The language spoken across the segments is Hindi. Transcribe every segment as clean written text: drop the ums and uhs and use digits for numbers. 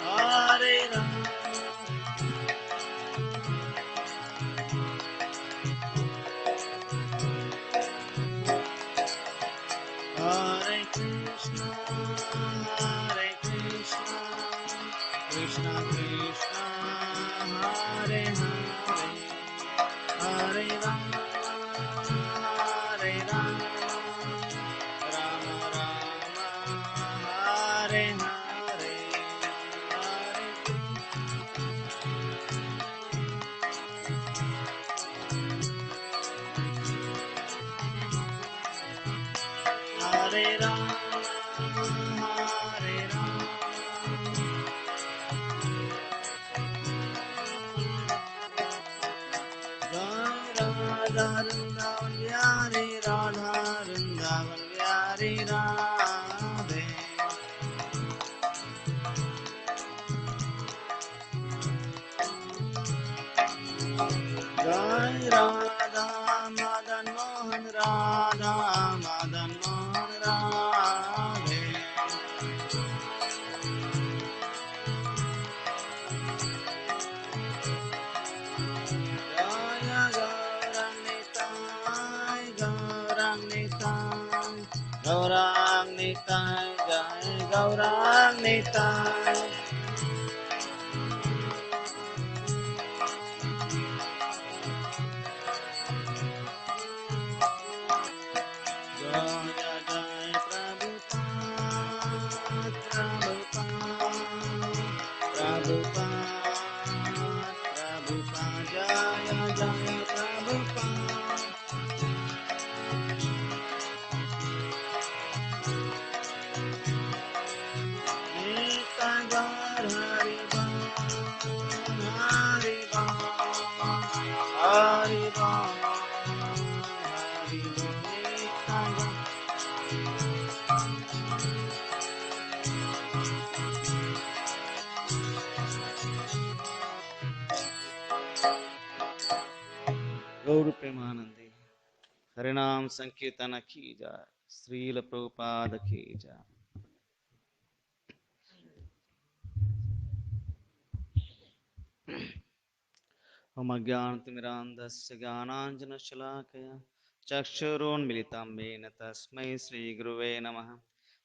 Hare Ram, Hare Krishna, Hare Krishna, Krishna Krishna, Hare Hare, Hare Ram, Hare Ram, Rama Rama, Hare Hare, Hare Ram, Hare Ram. Radha Vrindavan Vyari Radha Vrindavan Vyari Radhe Jai Radha Madan Mohan Radha Madan Mohan Radhe Jaya Gaurang Nitai Gaurang Nitai Gaurang Nitai Jai Gaurang Nitai Jaya Jai Prabhupada Prabhupada Prabhupada Prabhupada Jaya Jaya Prabhupada Nita Gaur Hari Bam Hari Bam Hari Bam Hari Bam Nita Gaur गौर प्रेमानंदी हरिनाम संकीर्तन की जाय श्रील प्रभुपाद की जाय हम अज्ञानतिमिरान्धस्य ज्ञानाञ्जनशलाकया चक्षुरुन्मिलितं येन तस्मै श्रीगुरुवे नमः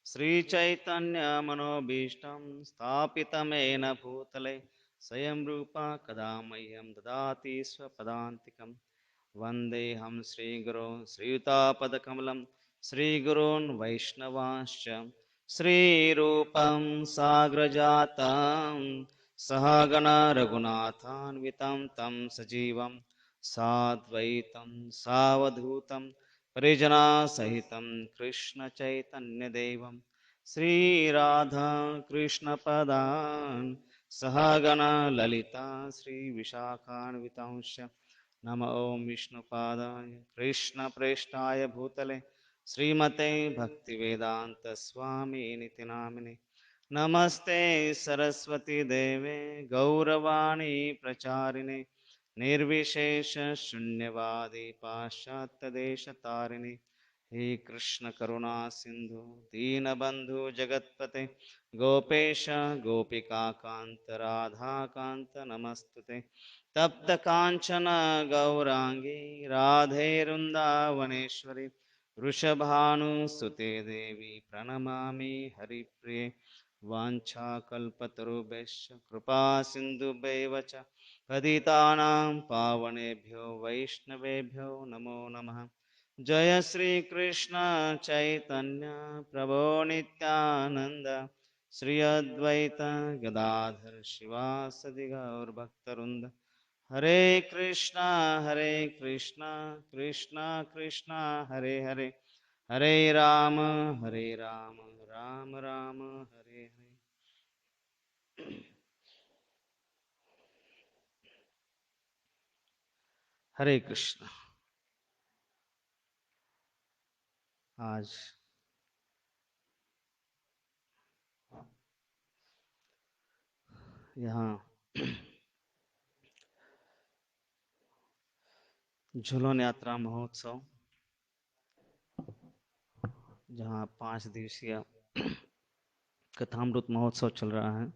श्रीचैतन्यमनोभीष्टं स्थापितं येन भूतले स्वयं रूपा कदा मह्यं ददाति स्वपदान्तिकं वन्देऽहं श्रीगुरो श्रीयुतापदकमलं श्रीगुरून् वैष्णवांश्च श्रीरूपं साग्रजातं सहगणा रघुनाथान्वितं तं सजीवं साद्वैतं सावधूतं परिजनासहितं कृष्णचैतन्यदेवं श्रीराधा कृष्णपदान् सहगणा ललिता श्रीविशाखान्वितांश्च नमो ॐ विष्णुपादाय कृष्णप्रेष्ठाय भूतले श्रीमते भक्तिवेदान्तस्वामिनिति नामिने नमस्ते सरस्वती देवे गौरवाणी प्रचारिणे निर्विशेष शून्यवादी पाश्चात्यदेशतारिणे हे कृष्ण करुणा सिंधु दीनबंधु जगतपते गोपेश गोपिका कांत राधा कांत नमस्तुते तप्त कांचन गौरांगी राधे वृंदावनेश्वरी वृषभानुसुते देवी प्रणमामि हरिप्रिये वाञ्छाकल्पतरुभ्यश्च कृपा सिन्धुभ्यैव च पतितानां पावनेभ्यो वैष्णवेभ्यो नमो नमः जय श्री कृष्ण चैतन्य प्रभो नित्यानंद श्री अद्वैत गदाधर शिवासदि गौरभक्तवृंद हरे कृष्णा कृष्णा कृष्णा हरे हरे हरे राम राम राम हरे हरे। हरे कृष्ण। आज यहाँ झूलन यात्रा महोत्सव, जहाँ 5 दिवसीय कथामृत महोत्सव चल रहा है।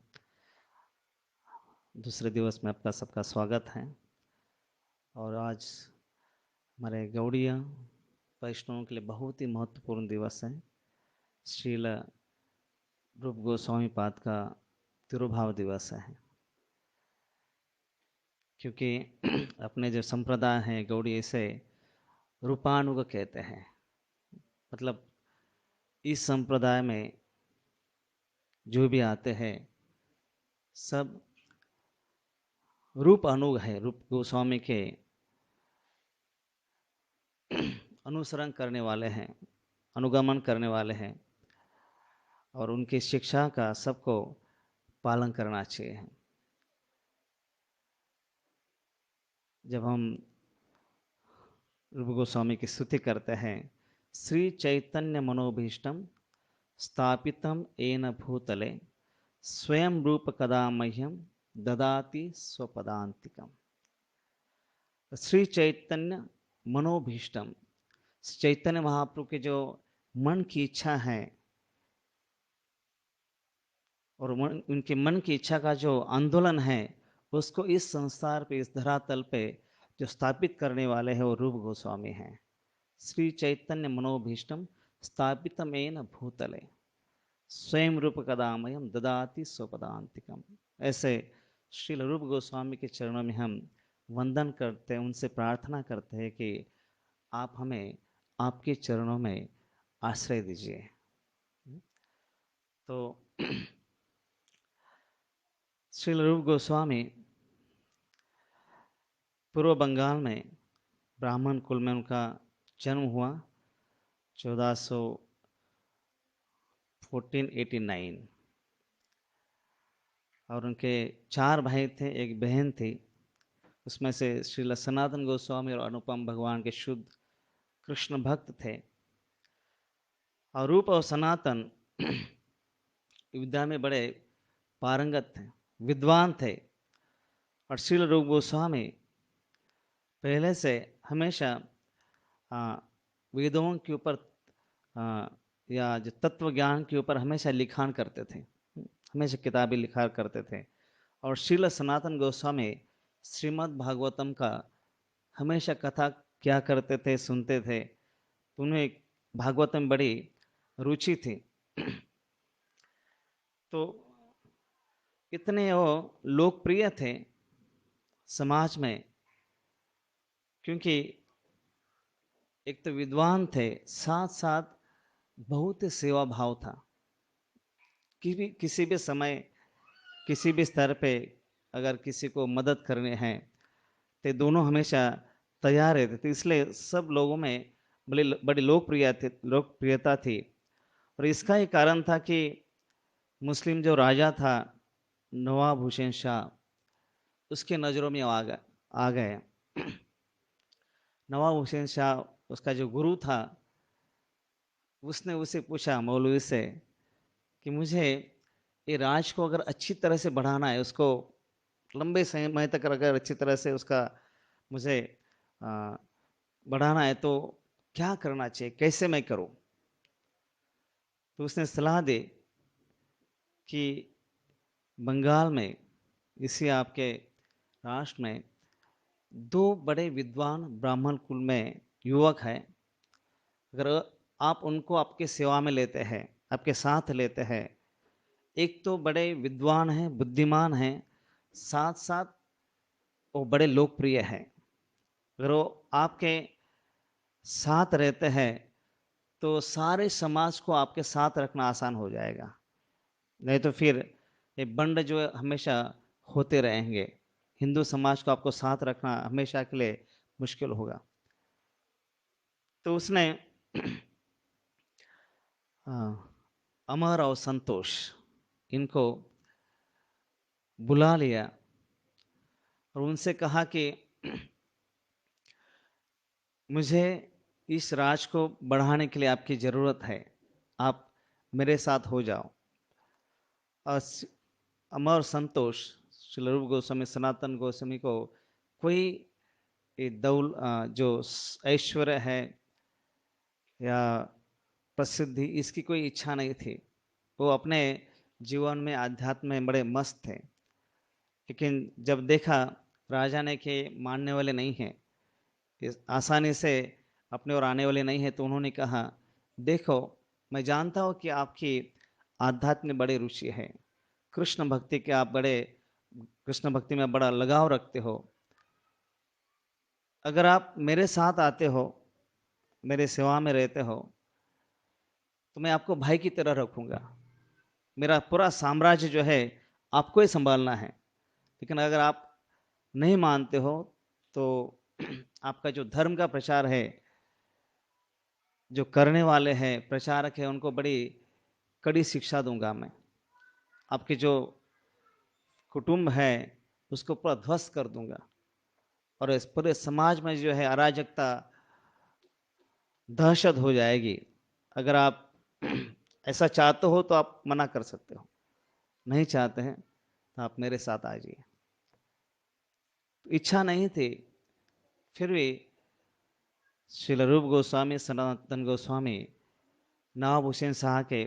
दूसरे दिवस में आपका सबका स्वागत है। और आज हमारे गौड़िया वैष्णवों के लिए बहुत ही महत्वपूर्ण दिवस है। श्रील रूप गोस्वामी पाद का तिरुभाव दिवस है। क्योंकि अपने जो संप्रदाय है गौड़ी इसे रूपानुग कहते हैं। मतलब इस संप्रदाय में जो भी आते हैं सब रूप अनुग है, रूप गोस्वामी के अनुसरण करने वाले हैं, अनुगमन करने वाले हैं और उनकी शिक्षा का सबको पालन करना चाहिए। जब हम रूप गोस्वामी की स्तुति करते हैं, श्री चैतन्य मनोभीष्टम स्थापितम येन भूतले स्वयं रूप कदा मह्यम ददाति स्वपदांतिकम। श्री चैतन्य मनोभीष्टम, चैतन्य महाप्रभु के जो मन की इच्छा है और उनके मन की इच्छा का जो आंदोलन है उसको इस संसार पे, इस धरातल पे जो स्थापित करने वाले हैं वो रूप गोस्वामी हैं। श्री चैतन्य मनोभीष्टम स्थापितमेन भूतले स्वयं रूप कदामयम ददाति स्वपदांतिकम। ऐसे श्री रूप गोस्वामी के चरणों में हम वंदन करते हैं, उनसे प्रार्थना करते हैं कि आप हमें आपके चरणों में आश्रय दीजिए। तो श्री रूप गोस्वामी पूर्व बंगाल में ब्राह्मण कुल में उनका जन्म हुआ 1489 और उनके 4 भाई थे, एक बहन थी। उसमें से श्रील सनातन गोस्वामी और अनुपम भगवान के शुद्ध कृष्ण भक्त थे। और रूप और सनातन विद्या में बड़े पारंगत थे, विद्वान थे। और श्रील रूप गोस्वामी पहले से हमेशा वेदों के ऊपर या जो तत्व ज्ञान के ऊपर हमेशा लिखान करते थे, हमेशा किताबें लिखा करते थे। और श्रील सनातन गोस्वामी श्रीमद् भागवतम का हमेशा कथा क्या करते थे, सुनते थे। तो उन्हें भागवतम में बड़ी रुचि थी। तो इतने वो लोकप्रिय थे समाज में, क्योंकि एक तो विद्वान थे, साथ साथ बहुत सेवा भाव था। किसी भी समय, किसी भी स्तर पे अगर किसी को मदद करने हैं तो दोनों हमेशा तैयार रहते थे। इसलिए सब लोगों में बड़ी लोकप्रियता थी। और इसका ही कारण था कि मुस्लिम जो राजा था नवाब हुसैन शाह, उसके नज़रों में आ गए। नवाब हुसैन शाह, उसका जो गुरु था, उसने उसे पूछा मौलवी से कि मुझे ये राज को अगर अच्छी तरह से बढ़ाना है, उसको लंबे समय तक अगर अच्छी तरह से उसका मुझे बढ़ाना है तो क्या करना चाहिए, कैसे मैं करूं। तो उसने सलाह दी कि बंगाल में, इसी आपके राष्ट्र में 2 बड़े विद्वान ब्राह्मण कुल में युवक हैं। अगर आप उनको आपके सेवा में लेते हैं, आपके साथ लेते हैं, एक तो बड़े विद्वान हैं, बुद्धिमान हैं, साथ साथ वो बड़े लोकप्रिय हैं। अगर वो आपके साथ रहते हैं तो सारे समाज को आपके साथ रखना आसान हो जाएगा। नहीं तो फिर ये बंड जो हमेशा होते रहेंगे, हिंदू समाज को आपको साथ रखना हमेशा के लिए मुश्किल होगा। तो उसने अमर और संतोष इनको बुला लिया और उनसे कहा कि मुझे इस राज को बढ़ाने के लिए आपकी ज़रूरत है, आप मेरे साथ हो जाओ। और अमर संतोष श्री रूप गोस्वामी सनातन गोस्वामी को कोई जो ऐश्वर्य है या प्रसिद्धि, इसकी कोई इच्छा नहीं थी। वो अपने जीवन में आध्यात्म में बड़े मस्त थे। लेकिन जब देखा राजा ने कि मानने वाले नहीं हैं, आसानी से अपने और आने वाले नहीं है, तो उन्होंने कहा, देखो मैं जानता हूँ कि आपकी आध्यात्म में बड़ी रुचि है, कृष्ण भक्ति के आप बड़े कृष्ण भक्ति में बड़ा लगाव रखते हो। अगर आप मेरे साथ आते हो, मेरे सेवा में रहते हो, तो मैं आपको भाई की तरह रखूंगा। मेरा पूरा साम्राज्य जो है आपको ही संभालना है। लेकिन अगर आप नहीं मानते हो तो आपका जो धर्म का प्रचार है, जो करने वाले हैं प्रचारक है, उनको बड़ी कड़ी शिक्षा दूंगा मैं। आपके जो कुटुंब है उसको पूरा ध्वस्त कर दूंगा, और इस पूरे समाज में जो है अराजकता, दहशत हो जाएगी। अगर आप ऐसा चाहते हो तो आप मना कर सकते हो, नहीं चाहते हैं तो आप मेरे साथ आ जाइए। इच्छा नहीं थी, फिर भी श्रील रूप गोस्वामी, सनातन गोस्वामी, नवाब हुसैन शाह के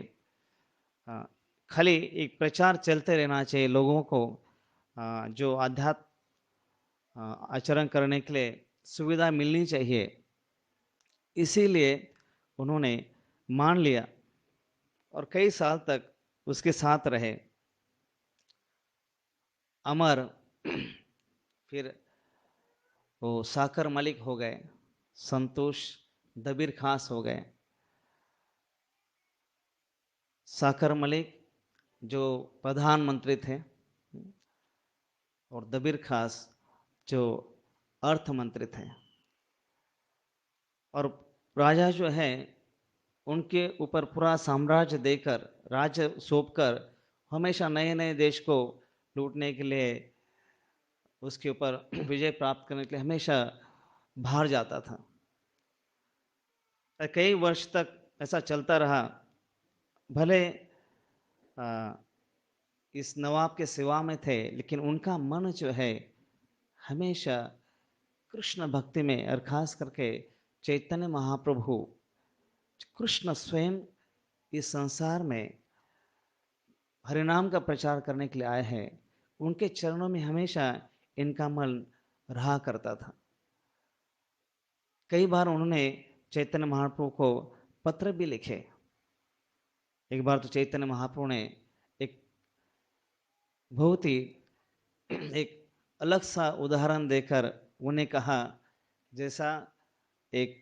खाली एक प्रचार चलते रहना चाहिए लोगों को, जो आध्यात्म आचरण करने के लिए सुविधा मिलनी चाहिए, इसीलिए उन्होंने मान लिया और कई साल तक उसके साथ रहे। अमर फिर वो साकर मलिक हो गए, संतोष दबीर खास हो गए। साकर मलिक जो प्रधानमंत्री थे, और दबीर खास जो अर्थ मंत्री थे। और राजा जो है उनके ऊपर पूरा साम्राज्य देकर, राज्य सौंपकर, हमेशा नए नए देश को लूटने के लिए, उसके ऊपर विजय प्राप्त करने के लिए हमेशा बाहर जाता था। कई वर्ष तक ऐसा चलता रहा। भले इस नवाब के सेवा में थे, लेकिन उनका मन जो है हमेशा कृष्ण भक्ति में, और खास करके चैतन्य महाप्रभु, कृष्ण स्वयं इस संसार में हरिनाम का प्रचार करने के लिए आए हैं, उनके चरणों में हमेशा इनका मन रहा करता था। कई बार उन्होंने चैतन्य महाप्रभु को पत्र भी लिखे। एक बार तो चैतन्य महाप्रभु ने एक बहुत ही एक अलग सा उदाहरण देकर उन्हें कहा, जैसा एक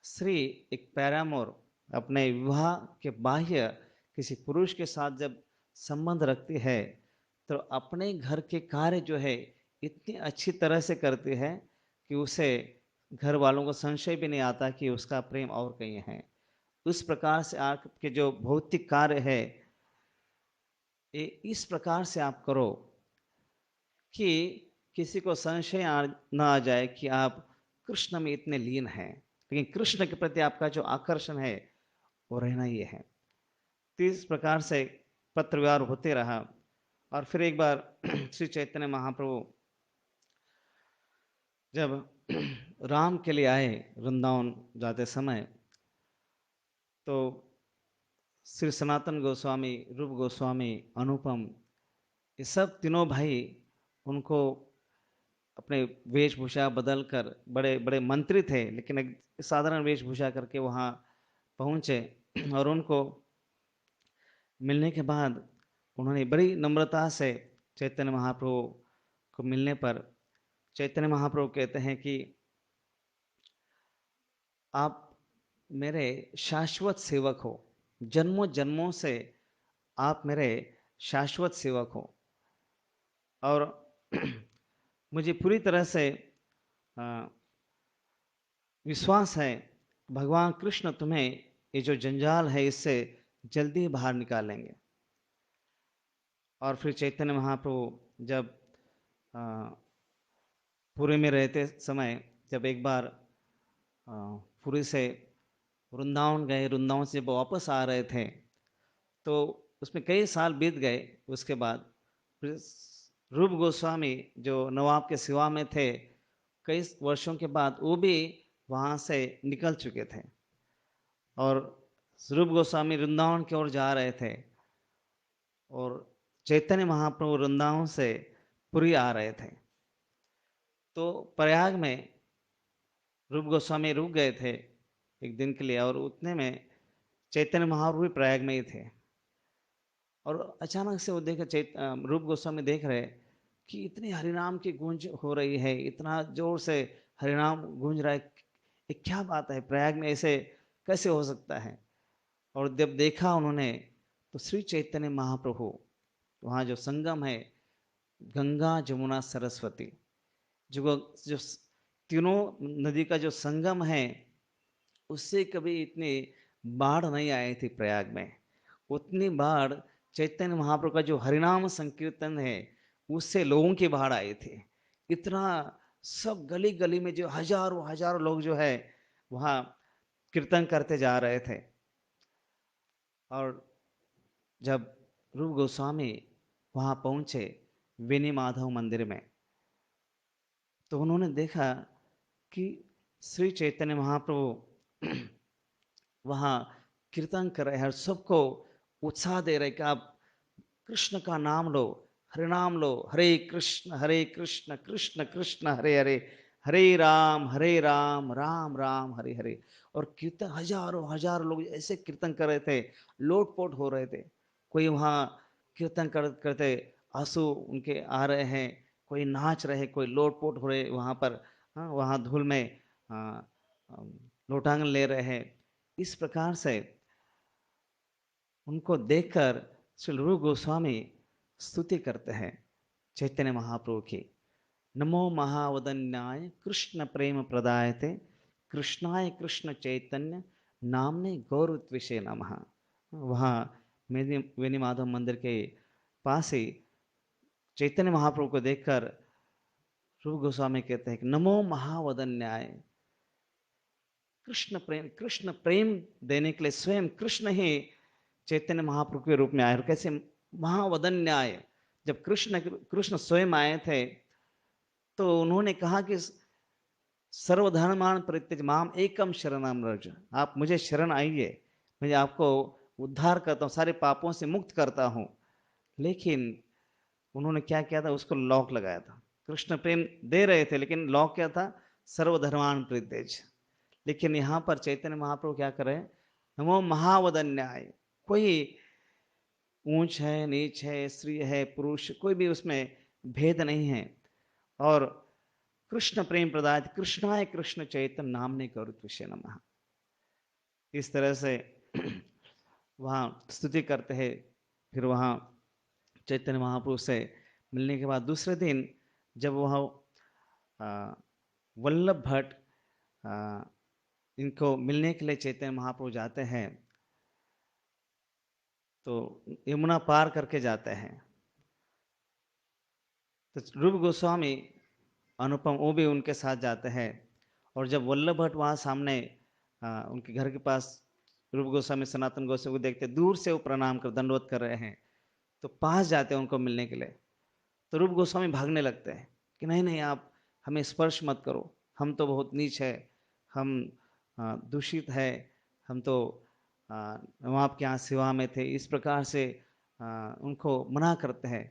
स्त्री, एक पैरामोर अपने विवाह के बाह्य किसी पुरुष के साथ जब संबंध रखती है, तो अपने घर के कार्य जो है इतनी अच्छी तरह से करती है कि उसे घर वालों को संशय भी नहीं आता कि उसका प्रेम और कहीं है। उस प्रकार से आपके जो भौतिक कार्य है, ये इस प्रकार से आप करो कि किसी को संशय न आ जाए कि आप कृष्ण में इतने लीन हैं, लेकिन कृष्ण के प्रति आपका जो आकर्षण है वो रहना ही है। तो इस प्रकार से पत्र व्यवहार होते रहा। और फिर एक बार श्री चैतन्य महाप्रभु जब राम के लिए आए वृंदावन जाते समय, तो श्री सनातन गोस्वामी, रूप गोस्वामी, अनुपम, ये सब तीनों भाई उनको अपने वेशभूषा बदलकर, बड़े बड़े मंत्री थे लेकिन एक साधारण वेशभूषा करके वहाँ पहुँचे, और उनको मिलने के बाद उन्होंने बड़ी नम्रता से चैतन्य महाप्रभु को मिलने पर चैतन्य महाप्रभु कहते हैं कि आप मेरे शाश्वत सेवक हो, जन्मों जन्मों से आप मेरे शाश्वत सेवक हो, और मुझे पूरी तरह से विश्वास है भगवान कृष्ण तुम्हें ये जो जंजाल है इससे जल्दी बाहर निकालेंगे। और फिर चैतन्य महाप्रभु जब पुरी में रहते समय, जब एक बार पुरी से वृंदावन गए, वृंदावन से जब वापस आ रहे थे, तो उसमें कई साल बीत गए। उसके बाद रूप गोस्वामी जो नवाब के सेवा में थे, कई वर्षों के बाद वो भी वहाँ से निकल चुके थे, और रूप गोस्वामी वृंदावन की ओर जा रहे थे। और चैतन्य महाप्रभु वृंदावन से पुरी आ रहे थे। तो प्रयाग में रूप गोस्वामी रुक गए थे एक दिन के लिए, और उतने में चैतन्य महाप्रभु भी प्रयाग में ही थे। और अचानक से वो देखे रूप गोस्वामी देख रहे कि इतनी हरिनाम की गूंज हो रही है, इतना जोर से हरिनाम गूंज रहा है, ये क्या बात है, प्रयाग में ऐसे कैसे हो सकता है। और जब देखा उन्होंने तो श्री चैतन्य महाप्रभु, वहाँ जो संगम है गंगा जमुना सरस्वती, जो तीनों नदी का जो संगम है, उससे कभी इतनी बाढ़ नहीं आई थी प्रयाग में। उतनी बाढ़ चैतन्य महाप्रभु का जो हरिनाम संकीर्तन है उससे लोगों की बाढ़ आई थी। इतना सब गली गली में जो हजारों हजारों लोग जो है वहाँ कीर्तन करते जा रहे थे। और जब रूप गोस्वामी वहाँ पहुंचे वेणी माधव मंदिर में, तो उन्होंने देखा कि श्री चैतन्य महाप्रभु वहाँ कीर्तन कर रहे हैं और सबको उत्साह दे रहे कि आप कृष्ण का नाम लो, हरे नाम लो, हरे कृष्ण कृष्ण कृष्ण हरे हरे, हरे राम राम राम हरे हरे। और कीर्तन हजारों हजारों लोग ऐसे कीर्तन कर रहे थे, लोटपोट हो रहे थे। कोई वहाँ कीर्तन करते आंसू उनके आ रहे हैं, कोई नाच रहे, कोई लोटपोट हो रहे वहाँ पर, हाँ, वहाँ धूल में लोटांगन ले रहे हैं। इस प्रकार से उनको देखकर श्री रूप गोस्वामी स्तुति करते हैं चैतन्य महाप्रभु की। नमो महावदन्याय कृष्ण प्रेम प्रदायते कृष्णाय कृष्ण चैतन्य नामने गौरत्विषे नमः। वहाँ वेणी माधव मंदिर के पास ही चैतन्य महाप्रभु को देखकर रूप गोस्वामी कहते हैं कि नमो महावदन्याय, कृष्ण प्रेम देने के लिए स्वयं कृष्ण ही चैतन्य महाप्रभु के रूप में आए। और कैसे महावदन्याय, जब कृष्ण स्वयं आए थे तो उन्होंने कहा कि सर्वधर्मान परित्यज माम एकम शरणम रज, आप मुझे शरण आइए, मैं आपको उद्धार करता हूँ, सारे पापों से मुक्त करता हूँ। लेकिन उन्होंने क्या किया था, उसको लॉक लगाया था। कृष्ण प्रेम दे रहे थे लेकिन लॉक क्या था, सर्वधर्मान परित्यज। लेकिन यहाँ पर चैतन्य महाप्रभु क्या कर रहे हैं, नमो महावदन्याय, कोई ऊंच है नीच है स्त्री है पुरुष कोई भी उसमें भेद नहीं है। और कृष्ण प्रेम प्रदायत कृष्णाय कृष्ण चैतन्य नामने गौरत्विषे नमः। इस तरह से वहाँ स्तुति करते हैं। फिर वहाँ चैतन्य महाप्रभु से मिलने के बाद दूसरे दिन जब वह वल्लभ भट्ट इनको मिलने के लिए चैतन्य महाप्रभु जाते हैं, तो यमुना पार करके जाते हैं। तो रूप गोस्वामी अनुपम वो भी उनके साथ जाते हैं। और जब वल्लभ भट्ट वहाँ सामने उनके घर के पास रूप गोस्वामी सनातन गोस्वामी को देखते, दूर से वो प्रणाम कर दंडवत कर रहे हैं, तो पास जाते हैं उनको मिलने के लिए। तो रूप गोस्वामी भागने लगते हैं कि नहीं नहीं, आप हमें स्पर्श मत करो, हम तो बहुत नीच है, हम दूषित है, हम तो आपके यहाँ सेवा में थे। इस प्रकार से उनको मना करते हैं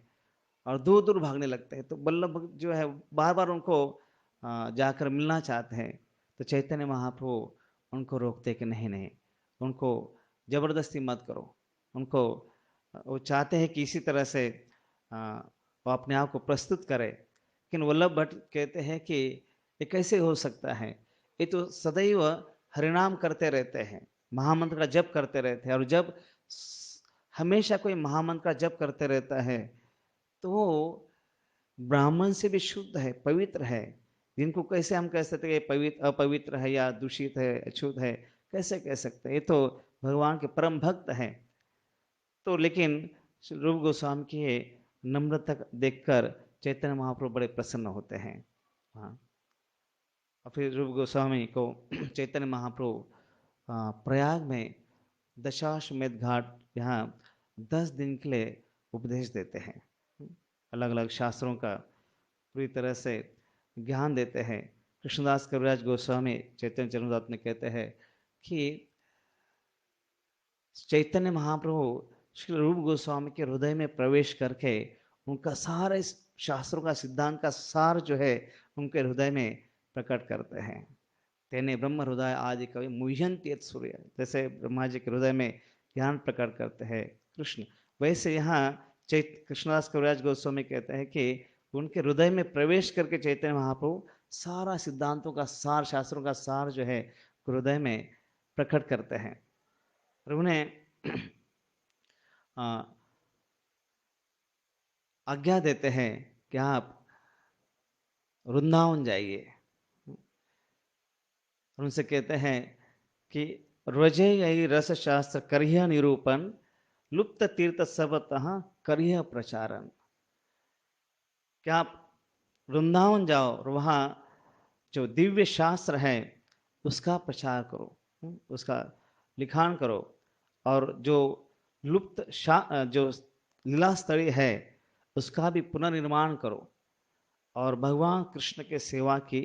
और दूर दूर भागने लगते हैं। तो वल्लभ भक्त जो है बार बार उनको जाकर मिलना चाहते हैं। तो चैतन्य महाप्रभु उनको रोकते कि नहीं नहीं, उनको जबरदस्ती मत करो। उनको वो चाहते हैं कि इसी तरह से वो अपने आप को प्रस्तुत करे। लेकिन वल्लभ भट्ट कहते हैं कि ये कैसे हो सकता है, ये तो सदैव हरिनाम करते रहते हैं, महामंत्र का जप करते रहते हैं, और जब हमेशा कोई महामंत्र का जप करते रहता है तो वो ब्राह्मण से भी शुद्ध है, पवित्र है। जिनको कैसे हम कह सकते हैं पवित्र अपवित्र है या दूषित है अशुद्ध है, कैसे कह सकते हैं, ये तो भगवान के परम भक्त हैं। तो लेकिन रूप गोस्वामी की नम्रता देखकर चैतन्य महाप्रभु बड़े प्रसन्न होते हैं। हाँ, और फिर रूप गोस्वामी को चैतन्य महाप्रभु प्रयाग में दशाश्वमेध घाट यहाँ 10 दिन के लिए उपदेश देते हैं। अलग अलग शास्त्रों का पूरी तरह से ज्ञान देते हैं। कृष्णदास कविराज गोस्वामी चैतन्य चरणदास में कहते हैं कि चैतन्य महाप्रभु श्री रूप गोस्वामी के हृदय में प्रवेश करके उनका सारे शास्त्रों का सिद्धांत का सार जो है उनके हृदय में प्रकट करते हैं। तेने ब्रह्म हृदय आदि कवि मुह्यंति सूर्य, जैसे ब्रह्मा जी के हृदय में ज्ञान प्रकट करते हैं कृष्ण, वैसे यहाँ कृष्णदास कविराज गोस्वामी कहते हैं कि उनके हृदय में प्रवेश करके चैतन्य महाप्रभु सारा सिद्धांतों का सार, शास्त्रों का सार जो है हृदय में प्रकट करते हैं और उन्हें आज्ञा देते हैं कि आप वृंदावन जाइए। और उनसे कहते हैं कि रजे यही रस शास्त्र करिय निरूपण, लुप्त तीर्थ सबतः करिय प्रचारण। क्या आप वृंदावन जाओ और वहाँ जो दिव्य शास्त्र है उसका प्रचार करो, उसका लिखान करो, और जो लुप्त जो लीला स्थली है उसका भी पुनर्निर्माण करो, और भगवान कृष्ण के सेवा की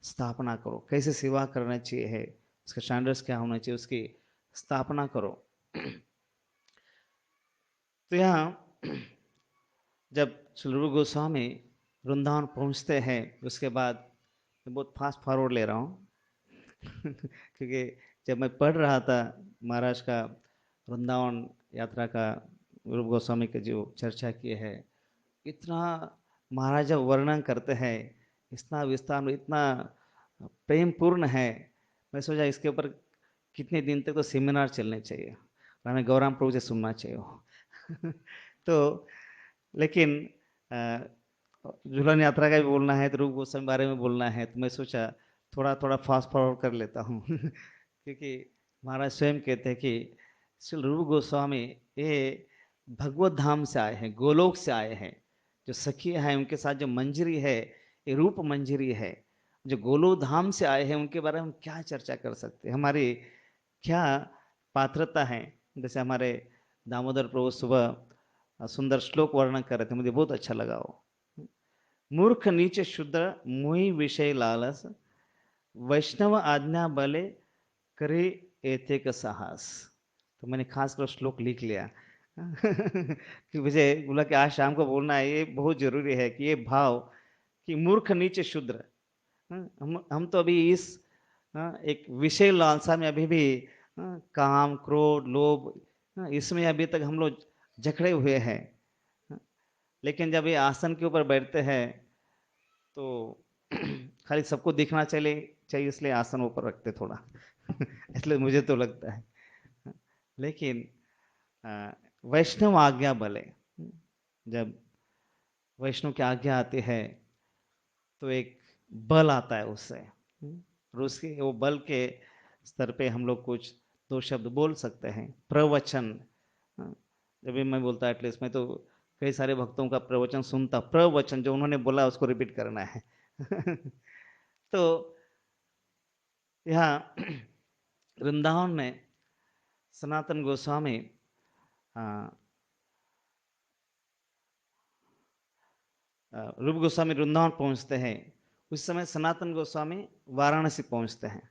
स्थापना करो। कैसे सेवा करना चाहिए है, उसका स्टैंडर्ड्स क्या होना चाहिए, उसकी स्थापना करो। तो यहाँ जब श्री रूप गोस्वामी वृंदावन पहुंचते हैं, उसके बाद मैं बहुत फास्ट फॉरवर्ड ले रहा हूँ क्योंकि जब मैं पढ़ रहा था महाराज का वृंदावन यात्रा का, रूप गोस्वामी के जो चर्चा किए है, इतना महाराज जब वर्णन करते हैं, इतना विस्तार में, इतना प्रेम पूर्ण है, मैं सोचा इसके ऊपर कितने दिन तक तो सेमिनार चलने चाहिए, हमें गौराम प्रभु से सुनना चाहिए तो लेकिन झूलन यात्रा का भी बोलना है, तो रूप गोस्वामी बारे में बोलना है, तो मैं सोचा थोड़ा थोड़ा फास्ट फॉरवर्ड कर लेता हूँ क्योंकि महाराज स्वयं कहते हैं कि श्री रूप गोस्वामी ये भगवत धाम से आए हैं, गोलोक से आए हैं। जो सखी है उनके साथ जो मंजरी है ये रूप मंजरी है। जो गोलोक धाम से आए हैं उनके बारे में हम क्या चर्चा कर सकते हैं, हमारी क्या पात्रता है। जैसे हमारे दामोदर प्रभु सुबह सुंदर श्लोक वर्णन कर रहे थे, मुझे बहुत अच्छा लगा वो। मूर्ख नीच शुद्र मुहि विषय लालस, वैष्णव आज्ञा बले करे एते का साहस। तो मैंने खास कर श्लोक लिख लिया कि मुझे बोला कि आज शाम को बोलना है, ये बहुत जरूरी है कि ये भाव कि मूर्ख नीचे शूद्र, हम तो अभी इस एक विषय लालसा में अभी भी काम क्रोध लोभ इसमें अभी तक हम लोग जकड़े हुए हैं। लेकिन जब ये आसन के ऊपर बैठते हैं तो खाली सबको दिखना चाहिए इसलिए आसन ऊपर रखते थोड़ा इसलिए मुझे तो लगता है। लेकिन वैष्णव आज्ञा बले, जब वैष्णव की आज्ञा आती है तो एक बल आता है उससे, और उसके वो बल के स्तर पे हम लोग कुछ दो शब्द बोल सकते हैं। प्रवचन, जब भी मैं बोलता एटलीस्ट मैं तो कई सारे भक्तों का प्रवचन सुनता, प्रवचन जो उन्होंने बोला उसको रिपीट करना है तो यहाँ वृंदावन में सनातन गोस्वामी रूप गोस्वामी वृंदावन पहुंचते हैं। उस समय सनातन गोस्वामी वाराणसी पहुंचते हैं।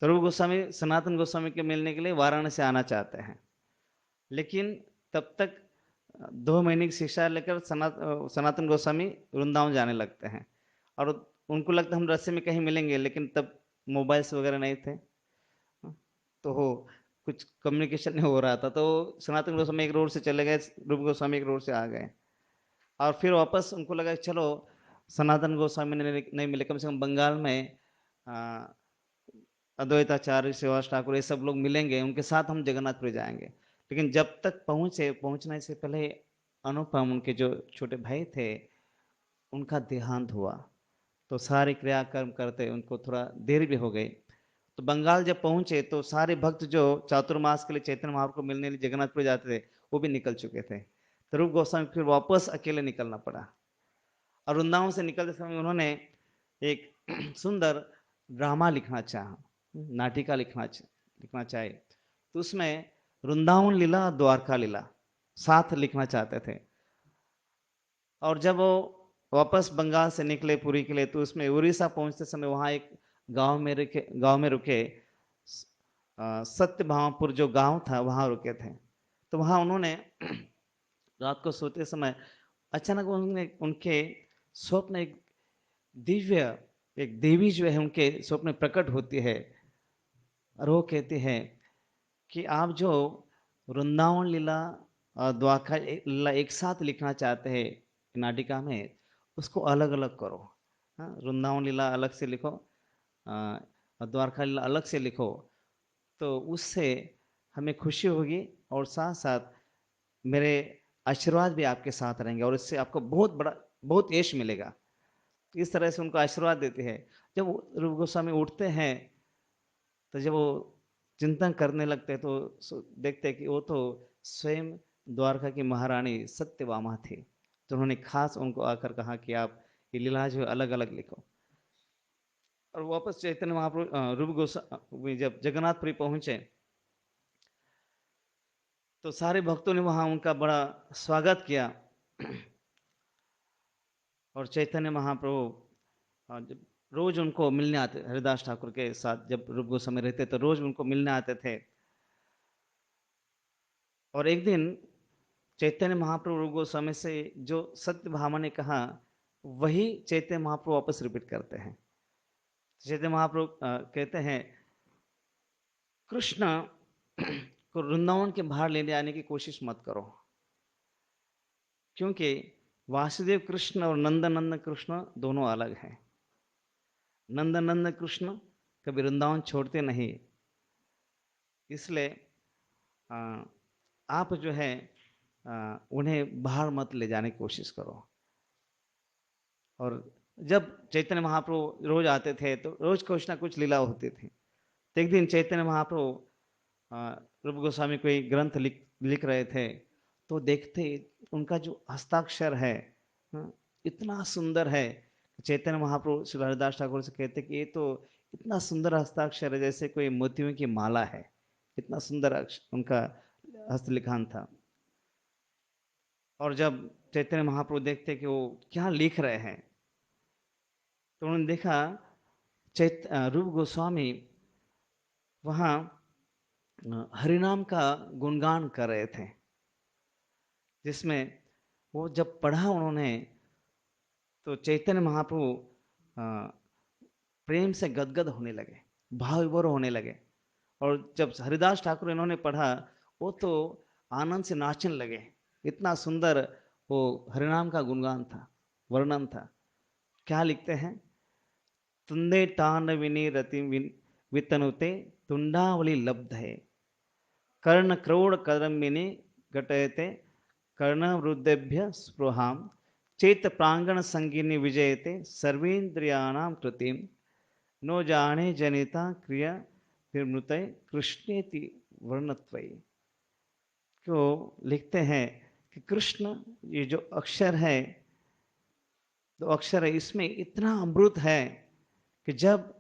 तो रूप गोस्वामी सनातन गोस्वामी के मिलने के लिए वाराणसी आना चाहते हैं, लेकिन तब तक 2 महीने की शिक्षा लेकर सनातन गोस्वामी वृंदावन जाने लगते हैं। और उनको लगता है हम रास्ते में कहीं मिलेंगे, लेकिन तब मोबाइल्स वगैरह नहीं थे, तो कुछ कम्युनिकेशन नहीं हो रहा था। तो सनातन गोस्वामी एक रोड से चले गए, रूप गोस्वामी एक रोड से आ गए, और फिर वापस उनको लगा चलो सनातन गोस्वामी नहीं मिले, कम से कम बंगाल में अद्वैताचार्य श्रीवास ठाकुर ये सब लोग मिलेंगे, उनके साथ हम जगन्नाथपुरी जाएंगे। लेकिन जब तक पहुंचने से पहले अनुपम उनके जो छोटे भाई थे उनका देहांत हुआ, तो सारे क्रियाकर्म करते उनको थोड़ा देर भी हो गई। तो बंगाल जब पहुंचे तो सारे भक्त जो चातुर्मास के लिए चैतन्य महाप्रभु को मिलने के लिए जगन्नाथपुरी जाते थे वो भी निकल चुके थे। तो रूप गोस्वामी फिर वापस अकेले निकलना पड़ा। और वृंदावन से निकलते समय उन्होंने एक सुंदर ड्रामा लिखना चाहा, नाटिका लिखना चाहे, तो उसमें वृंदावन लीला द्वारका लीला साथ लिखना चाहते थे। और जब वो वापस बंगाल से निकले पुरी के लिए, तो उसमें उड़ीसा पहुंचते समय वहां एक गांव में रुके सत्य भावपुर जो गांव था वहां रुके थे। तो वहाँ उन्होंने रात को सोते समय अचानक उनके स्वप्न दिव्य एक देवी जो है उनके स्वप्न में प्रकट होती है और वो कहती है कि आप जो वृंदावन लीला और द्वारका लीला एक साथ लिखना चाहते हैं नाटिका में, उसको अलग अलग करो। हाँ, वृंदावन लीला अलग से लिखो और द्वारका लीला अलग से लिखो, तो उससे हमें खुशी होगी और साथ साथ मेरे आशीर्वाद भी आपके साथ रहेंगे और इससे आपको बहुत यश मिलेगा। इस तरह से उनको आशीर्वाद देते हैं। जब रूप गोस्वामी उठते हैं तो जब वो चिंतन करने लगते हैं तो देखते हैं कि वो तो स्वयं द्वारका की महारानी सत्यभामा थी। तो उन्होंने खास उनको आकर कहा कि आप ये लीला जो अलग अलग लिखो। और वापस चैतन्य महाप्रभु रूप गोस्वामी जब जगन्नाथपुरी पहुंचे तो सारे भक्तों ने वहां उनका बड़ा स्वागत किया। और चैतन्य महाप्रभु जब रोज उनको मिलने आते, हरिदास ठाकुर के साथ जब रूप गोस्वामी रहते तो रोज उनको मिलने आते थे। और एक दिन चैतन्य महाप्रभु रूप गोस्वामी से जो सत्य भामा ने कहा वही चैतन्य महाप्रभु वापस रिपीट करते हैं। चैतन्य महाप्रभु कहते हैं कृष्ण को वृंदावन के बाहर लेने आने की कोशिश मत करो, क्योंकि वासुदेव कृष्ण और नंदनंदन कृष्ण दोनों अलग हैं। नंदनंदन कृष्ण कभी वृंदावन छोड़ते नहीं, इसलिए आप जो है उन्हें बाहर मत ले जाने की कोशिश करो। और जब चैतन्य महाप्रभु रोज आते थे तो रोज कुछ ना कुछ लीला होती थी। तो एक दिन चैतन्य महाप्रभु रूप गोस्वामी कोई ग्रंथ लिख रहे थे तो देखते उनका जो हस्ताक्षर है इतना सुंदर है। चैतन्य महाप्रभु श्री हरिदास ठाकुर से कहते कि ये तो इतना सुंदर हस्ताक्षर है जैसे कोई मोतियों की माला है। इतना सुंदर उनका हस्तलिखान था। और जब चैतन्य महाप्रभु देखते कि वो क्या लिख रहे हैं तो उन्होंने देखा रूप गोस्वामी वहाँ हरिनाम का गुणगान कर रहे थे, जिसमें वो जब पढ़ा उन्होंने तो चैतन्य महाप्रभु प्रेम से गदगद होने लगे, भाव विभोर होने लगे। और जब हरिदास ठाकुर इन्होंने पढ़ा वो तो आनंद से नाचने लगे। इतना सुंदर वो हरिनाम का गुणगान था, वर्णन था। क्या लिखते हैं? तुंदे टान विनी रति वितनुते तुंडावली लब्ध है, कर्ण क्रोड़ कदम्बिनी घटयते कर्ण वृद्धेभ्य स्पृहाम चेत प्रांगण संगीनी विजयते सर्वेन्द्रियाणाम कृतिम नो जाने जनिता क्रिया निर्मृत कृष्णेति वर्णत्वयी। क्यों लिखते हैं कि कृष्ण ये जो अक्षर है, तो अक्षर है इसमें इतना अमृत है कि जब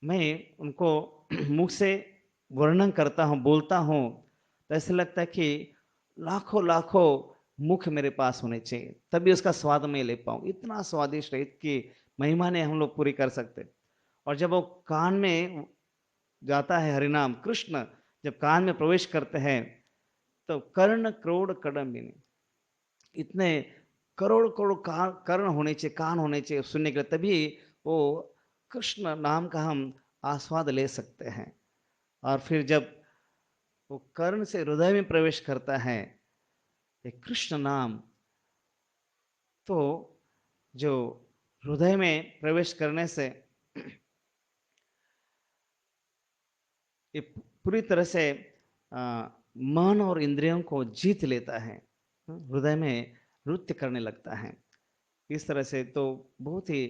मैं उनको मुख से वर्णन करता हूँ, बोलता हूँ, तो ऐसा लगता है कि लाखों लाखों मुख मेरे पास होने चाहिए तभी उसका स्वाद मैं ले पाऊँ। इतना स्वादिष्ट है, इसकी महिमा ने हम लोग पूरी कर सकते। और जब वो कान में जाता है हरिनाम, कृष्ण जब कान में प्रवेश करते हैं तो कर्ण क्रोड़ कदम्बिनी, इतने करोड़ करोड़ कर्ण होने चाहिए, कान होने चाहिए सुनने के लिए, तभी वो कृष्ण नाम का हम आस्वाद ले सकते हैं। और फिर जब वो कर्ण से हृदय में प्रवेश करता है ये कृष्ण नाम, तो जो हृदय में प्रवेश करने से ये पूरी तरह से मन और इंद्रियों को जीत लेता है, हृदय में नृत्य करने लगता है। इस तरह से तो बहुत ही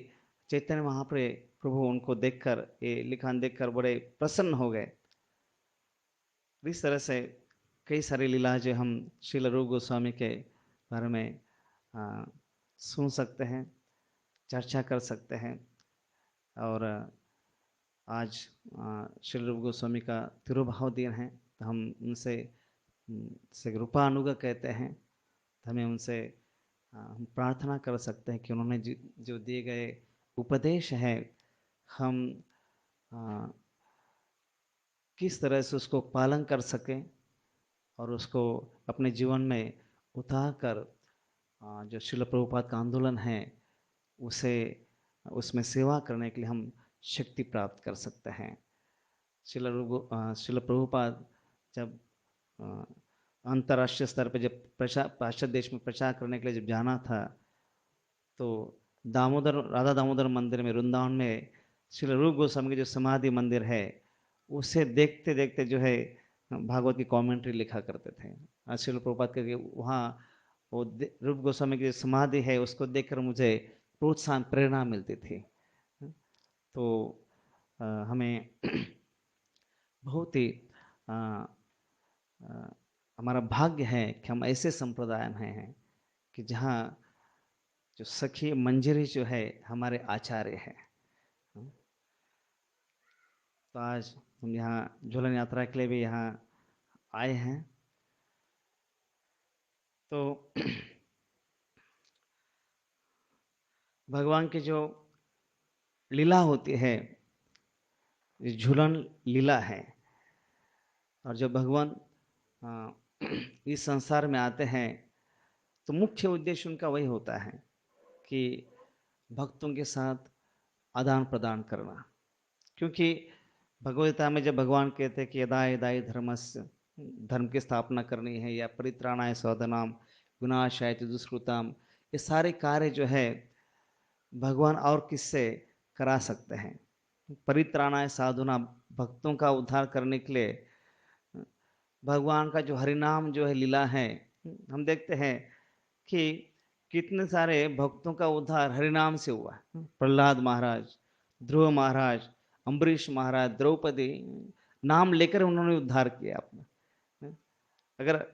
चैतन्य महाप्रभु उनको देखकर, ये लिखान देखकर बड़े प्रसन्न हो गए। इस तरह से कई सारी लीला जो हम श्रील रूप गोस्वामी के बारे में सुन सकते हैं, चर्चा कर सकते हैं। और आज श्री रूप गोस्वामी का तिरुभाव दिन है, तो हम उनसे रूपानुगा कहते हैं। तो हमें उनसे हम प्रार्थना कर सकते हैं कि उन्होंने जो दिए गए उपदेश है हम किस तरह से उसको पालन कर सकें और उसको अपने जीवन में उतार कर जो शिल प्रभुपाद का आंदोलन है उसे उसमें सेवा करने के लिए हम शक्ति प्राप्त कर सकते हैं। शिल प्रभुपाद जब अंतर्राष्ट्रीय स्तर पर जब पाश्चात्य देश में प्रचार करने के लिए जब जाना था तो राधा दामोदर मंदिर में वृंदावन में श्री रूप गोस्वामी की जो समाधि मंदिर है उसे देखते देखते जो है भागवत की कमेंट्री लिखा करते थे। श्रील प्रभुपाद के वहाँ वो रूप गोस्वामी की जो समाधि है उसको देखकर मुझे प्रोत्साहन प्रेरणा मिलती थी। तो हमें बहुत ही हमारा भाग्य है कि हम ऐसे संप्रदाय में हैं कि जहाँ जो सखी मंजरी जो है हमारे आचार्य है। तो आज हम यहाँ झूलन यात्रा के लिए भी यहाँ आए हैं। तो भगवान की जो लीला होती है झूलन लीला है, और जब भगवान इस संसार में आते हैं तो मुख्य उद्देश्य उनका वही होता है कि भक्तों के साथ आदान प्रदान करना। क्योंकि भगवद्गीता में जब भगवान कहते हैं कि यदा यदा धर्मस्य, धर्म की स्थापना करनी है, या परित्राणाय साधनाम विनाशाय दुष्कृताम, ये सारे कार्य जो है भगवान और किससे करा सकते हैं। परित्राणाय साधुना, भक्तों का उद्धार करने के लिए भगवान का जो हरिनाम जो है लीला है, हम देखते हैं कि कितने सारे भक्तों का उद्धार हरिनाम से हुआ। प्रहलाद महाराज, ध्रुव महाराज, अम्बरीश महाराज, द्रौपदी, नाम लेकर उन्होंने उद्धार किया अपना। अगर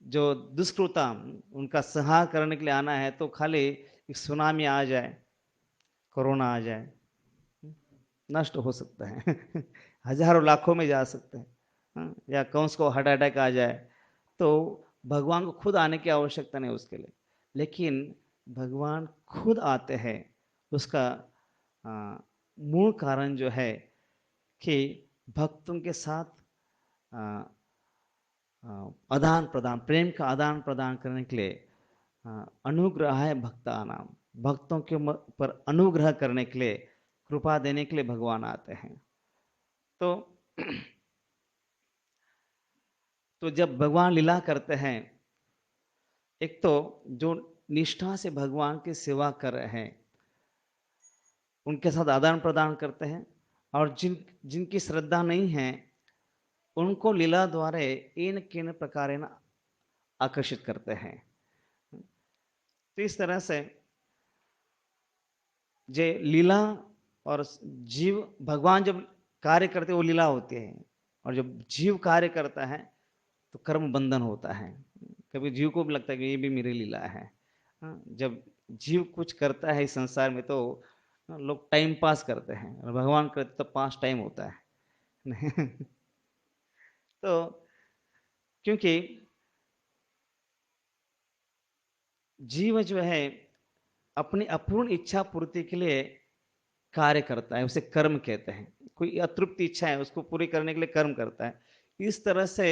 जो दुष्कृता उनका संहार करने के लिए आना है तो खाली एक सुनामी आ जाए, कोरोना आ जाए, नष्ट हो सकता है हजारों लाखों में जा सकते हैं। या कंस को हार्ट अटैक आ जाए तो भगवान को खुद आने की आवश्यकता नहीं उसके लिए, लेकिन भगवान खुद आते हैं। उसका मूल कारण जो है कि भक्तों के साथ आदान प्रदान, प्रेम का आदान प्रदान करने के लिए अनुग्रह है भक्ता नाम, भक्तों के पर अनुग्रह करने के लिए, कृपा देने के लिए भगवान आते हैं। तो जब भगवान लीला करते हैं, एक तो जो निष्ठा से भगवान की सेवा कर रहे हैं उनके साथ आदान प्रदान करते हैं, और जिनकी श्रद्धा नहीं है उनको लीला द्वारा इन किन प्रकार आकर्षित करते हैं। तो इस तरह से जे लीला और जीव, भगवान जब कार्य करते वो लीला होती है, और जब जीव कार्य करता है तो कर्म बंधन होता है। कभी जीव को भी लगता है कि ये भी मेरी लीला है। जब जीव कुछ करता है इस संसार में तो लोग टाइम पास करते हैं, और भगवान करते तो पास टाइम होता है तो क्योंकि जीव जो है अपनी अपूर्ण इच्छा पूर्ति के लिए कार्य करता है, उसे कर्म कहते हैं। कोई अतृप्त इच्छा है उसको पूरी करने के लिए कर्म करता है। इस तरह से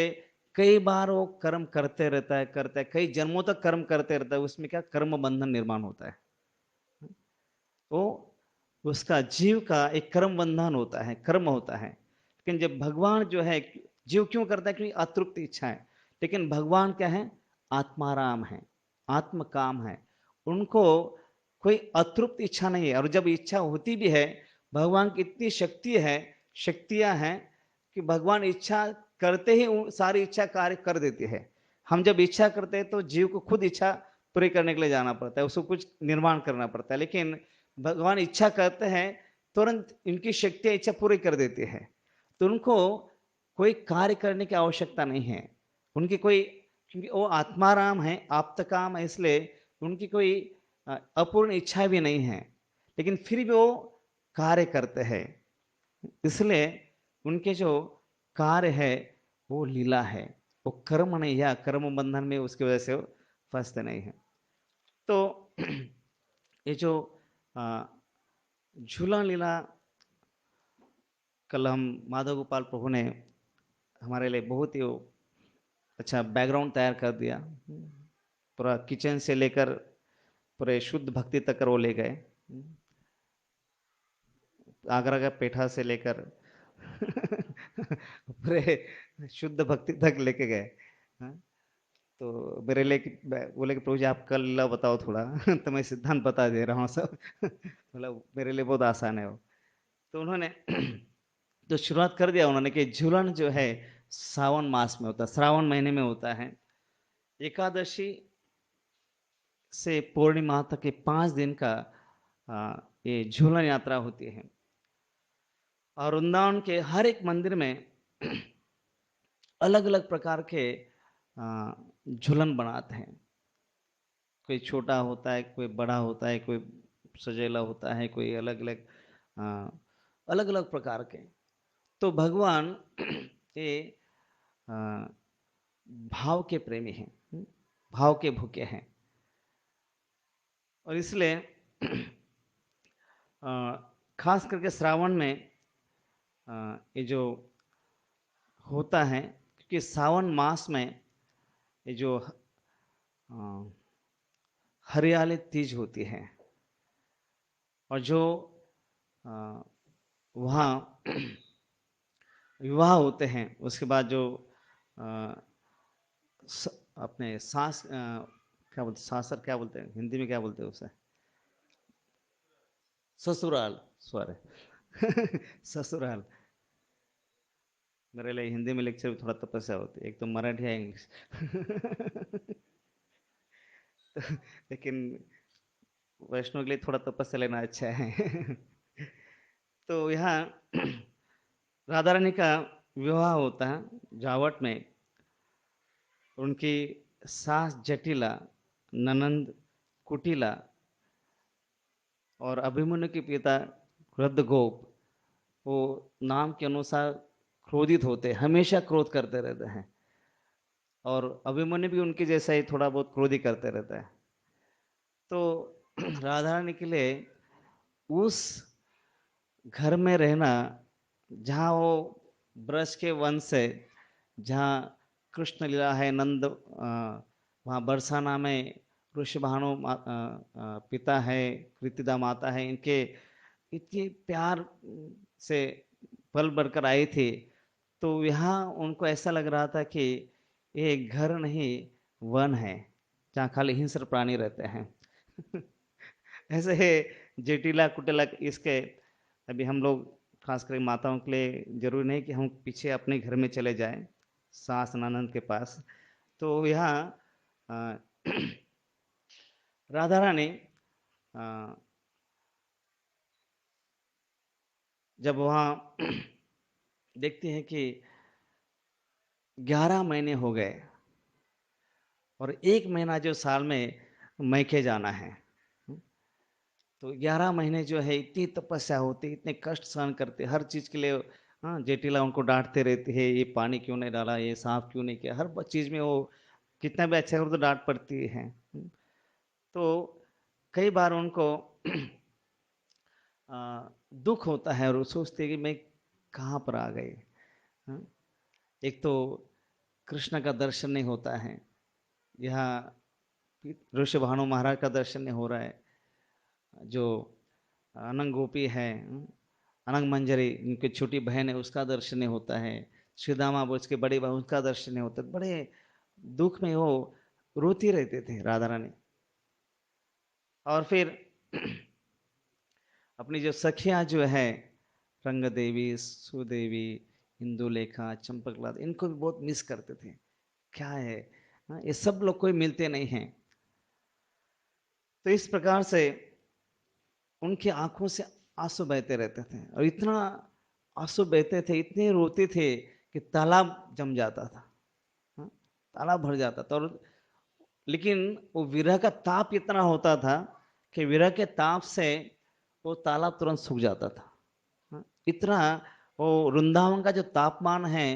कई बार वो कर्म करते रहता है, कई जन्मों तक कर्म करते रहता है। उसमें क्या कर्म बंधन निर्माण होता है। तो उसका जीव का एक कर्म बंधन होता है, कर्म होता है। लेकिन जब भगवान जो है, जीव क्यों करता है? क्योंकि अतृप्त इच्छा है। लेकिन भगवान क्या है? आत्माराम है, आत्म काम है। उनको कोई अतृप्त इच्छा नहीं है। और जब इच्छा होती भी है, भगवान की इतनी शक्ति है, शक्तियां हैं कि भगवान इच्छा करते ही सारी इच्छा कार्य कर देती है। हम जब इच्छा करते हैं तो जीव को खुद इच्छा पूरी करने के लिए जाना पड़ता है, उसको कुछ निर्माण करना पड़ता है। लेकिन भगवान इच्छा करते हैं, तुरंत इनकी शक्तियां इच्छा पूरी कर देती है। तो उनको कोई कार्य करने की आवश्यकता नहीं है। उनकी कोई, क्योंकि वो आत्माराम है, आप्तकाम है, इसलिए उनकी कोई अपूर्ण इच्छा भी नहीं है। लेकिन फिर भी वो कार्य करते हैं, इसलिए उनके जो कार्य है वो लीला है, वो कर्म नहीं है। कर्म बंधन में उसकी वजह से वो फंसते नहीं है। तो ये जो झूलन लीला, कल हम माधव गोपाल प्रभु ने हमारे लिए बहुत ही अच्छा बैकग्राउंड तैयार कर दिया। पूरा किचन से लेकर पूरे शुद्ध भक्ति तक वो ले गए। आगरा का पेठा से लेकर पूरे शुद्ध भक्ति तक लेके गए। हाँ, तो मेरे लिए बोले कि प्रभु जी आप कल लीला बताओ थोड़ा तो मैं सिद्धांत बता दे रहा हूँ सब। मतलब मेरे लिए बहुत आसान है वो। तो उन्होंने तो शुरुआत कर दिया उन्होंने कि झूलन जो है सावन मास में होता है, श्रावण महीने में होता है। एकादशी से पूर्णिमा तक के 5 दिन का ये झूलन यात्रा होती है। और वृंदावन के हर एक मंदिर में अलग अलग प्रकार के झूलन बनाते हैं। कोई छोटा होता है, कोई बड़ा होता है, कोई सजेला होता है, कोई अलग अलग अलग अलग प्रकार के। तो भगवान ये भाव के प्रेमी हैं, भाव के भूखे हैं। और इसलिए खास करके श्रावण में ये जो होता है, क्योंकि सावन मास में ये जो हरियाली तीज होती है और जो वहाँ विवाह होते हैं, उसके बाद जो अपने सास क्या बोलते, सासर क्या बोलते हैं हिंदी में, क्या बोलते हैं उसे, ससुराल, सॉरी ससुराल। मेरे लिए हिंदी में लेक्चर भी थोड़ा तपस्या होती है, एक तो मराठी है इंग्लिश लेकिन वैष्णव के लिए थोड़ा तपस्या लेना अच्छा है तो यहाँ राधा रानी का विवाह होता है जावट में। उनकी सास जटिला, ननंद कुटिला और अभिमन्यु के पिता रद्दगोप, वो नाम के अनुसार क्रोधित होते हैं, हमेशा क्रोध करते रहते हैं। और अभिमन्यु भी उनके जैसा ही थोड़ा बहुत क्रोधी करते रहता है। तो राधा रानी के लिए उस घर में रहना जहाँ वो ब्रज के वंश से, जहाँ कृष्ण लीला है, नंद वहाँ बरसाना में ऋषभानु पिता है, कृतिदा माता है, इनके इतने प्यार से पल बढ़कर आई थी। तो यहाँ उनको ऐसा लग रहा था कि ये घर नहीं वन है, जहाँ खाली हिंस्र प्राणी रहते हैं ऐसे है जेटिला कुटिला इसके। अभी हम लोग खासकर माताओं के लिए जरूरी नहीं कि हम पीछे अपने घर में चले जाएं सास ननंद के पास। तो यहाँ अ, राधा रानी जब वहाँ देखती हैं कि 11 महीने हो गए और 1 महीना जो साल में मैके जाना है, तो 11 महीने जो है इतनी तपस्या होती, इतने कष्ट सहन करते हर चीज के लिए। हाँ, जेठीला उनको डांटते रहते हैं, ये पानी क्यों नहीं डाला, ये साफ क्यों नहीं किया, हर चीज में वो कितना भी अच्छा करो तो डांट पड़ती है। तो कई बार उनको दुख होता है और वो सोचते हैं कि मैं कहाँ पर आ गए। हाँ, एक तो कृष्ण का दर्शन नहीं होता है, यहाँ ऋषभ भानु महाराज का दर्शन नहीं हो रहा है, जो अनंग गोपी है, अनंग मंजरी उनकी छोटी बहन है, उसका दर्शन नहीं होता है, श्रीदामा उसके बड़ी बहन उसका दर्शन नहीं होता। बड़े दुख में वो रोती रहते थे राधा रानी। और फिर अपनी जो सखियां जो है, रंग देवी, सुदेवी, इंदुलेखा, चंपकलाल, इनको भी बहुत मिस करते थे। क्या है, हाँ, ये सब लोग कोई मिलते नहीं हैं। तो इस प्रकार से उनकी आंखों से आंसू बहते रहते थे और इतना आंसू बहते थे, इतने रोते थे कि तालाब जम जाता था। हाँ, तालाब भर जाता था। और लेकिन वो विरह का ताप इतना होता था कि विरह के ताप से वो तालाब तुरंत सूख जाता था। हाँ, इतना वो वृंदावन का जो तापमान है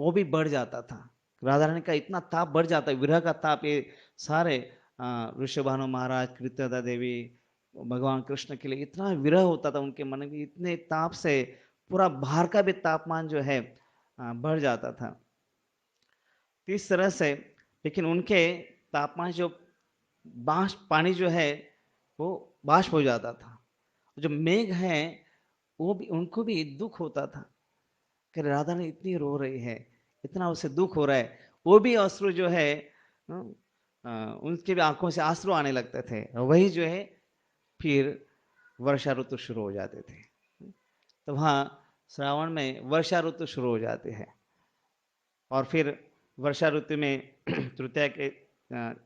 वो भी बढ़ जाता था। राधा रानी का इतना ताप बढ़ जाता है, विरह का ताप। ये सारे ऋषभानु महाराज, कृत्यदा देवी, भगवान कृष्ण के लिए इतना विरह होता था उनके मन में, इतने ताप से पूरा बाहर का भी तापमान जो है बढ़ जाता था। तो इस तरह से, लेकिन उनके तापमान जो बाष्प पानी जो है वो बाष्प हो जाता था। जो मेघ है वो भी, उनको भी दुख होता था कि राधा ने इतनी रो रही है, इतना उसे दुख हो रहा है। वो भी अश्रु जो है उनके भी आंखों से आंसू आने लगते थे। वही जो है फिर वर्षा ऋतु शुरू हो जाते थे। तो वहाँ श्रावण में वर्षा ऋतु शुरू हो जाती है। और फिर वर्षा ऋतु में तृतीया के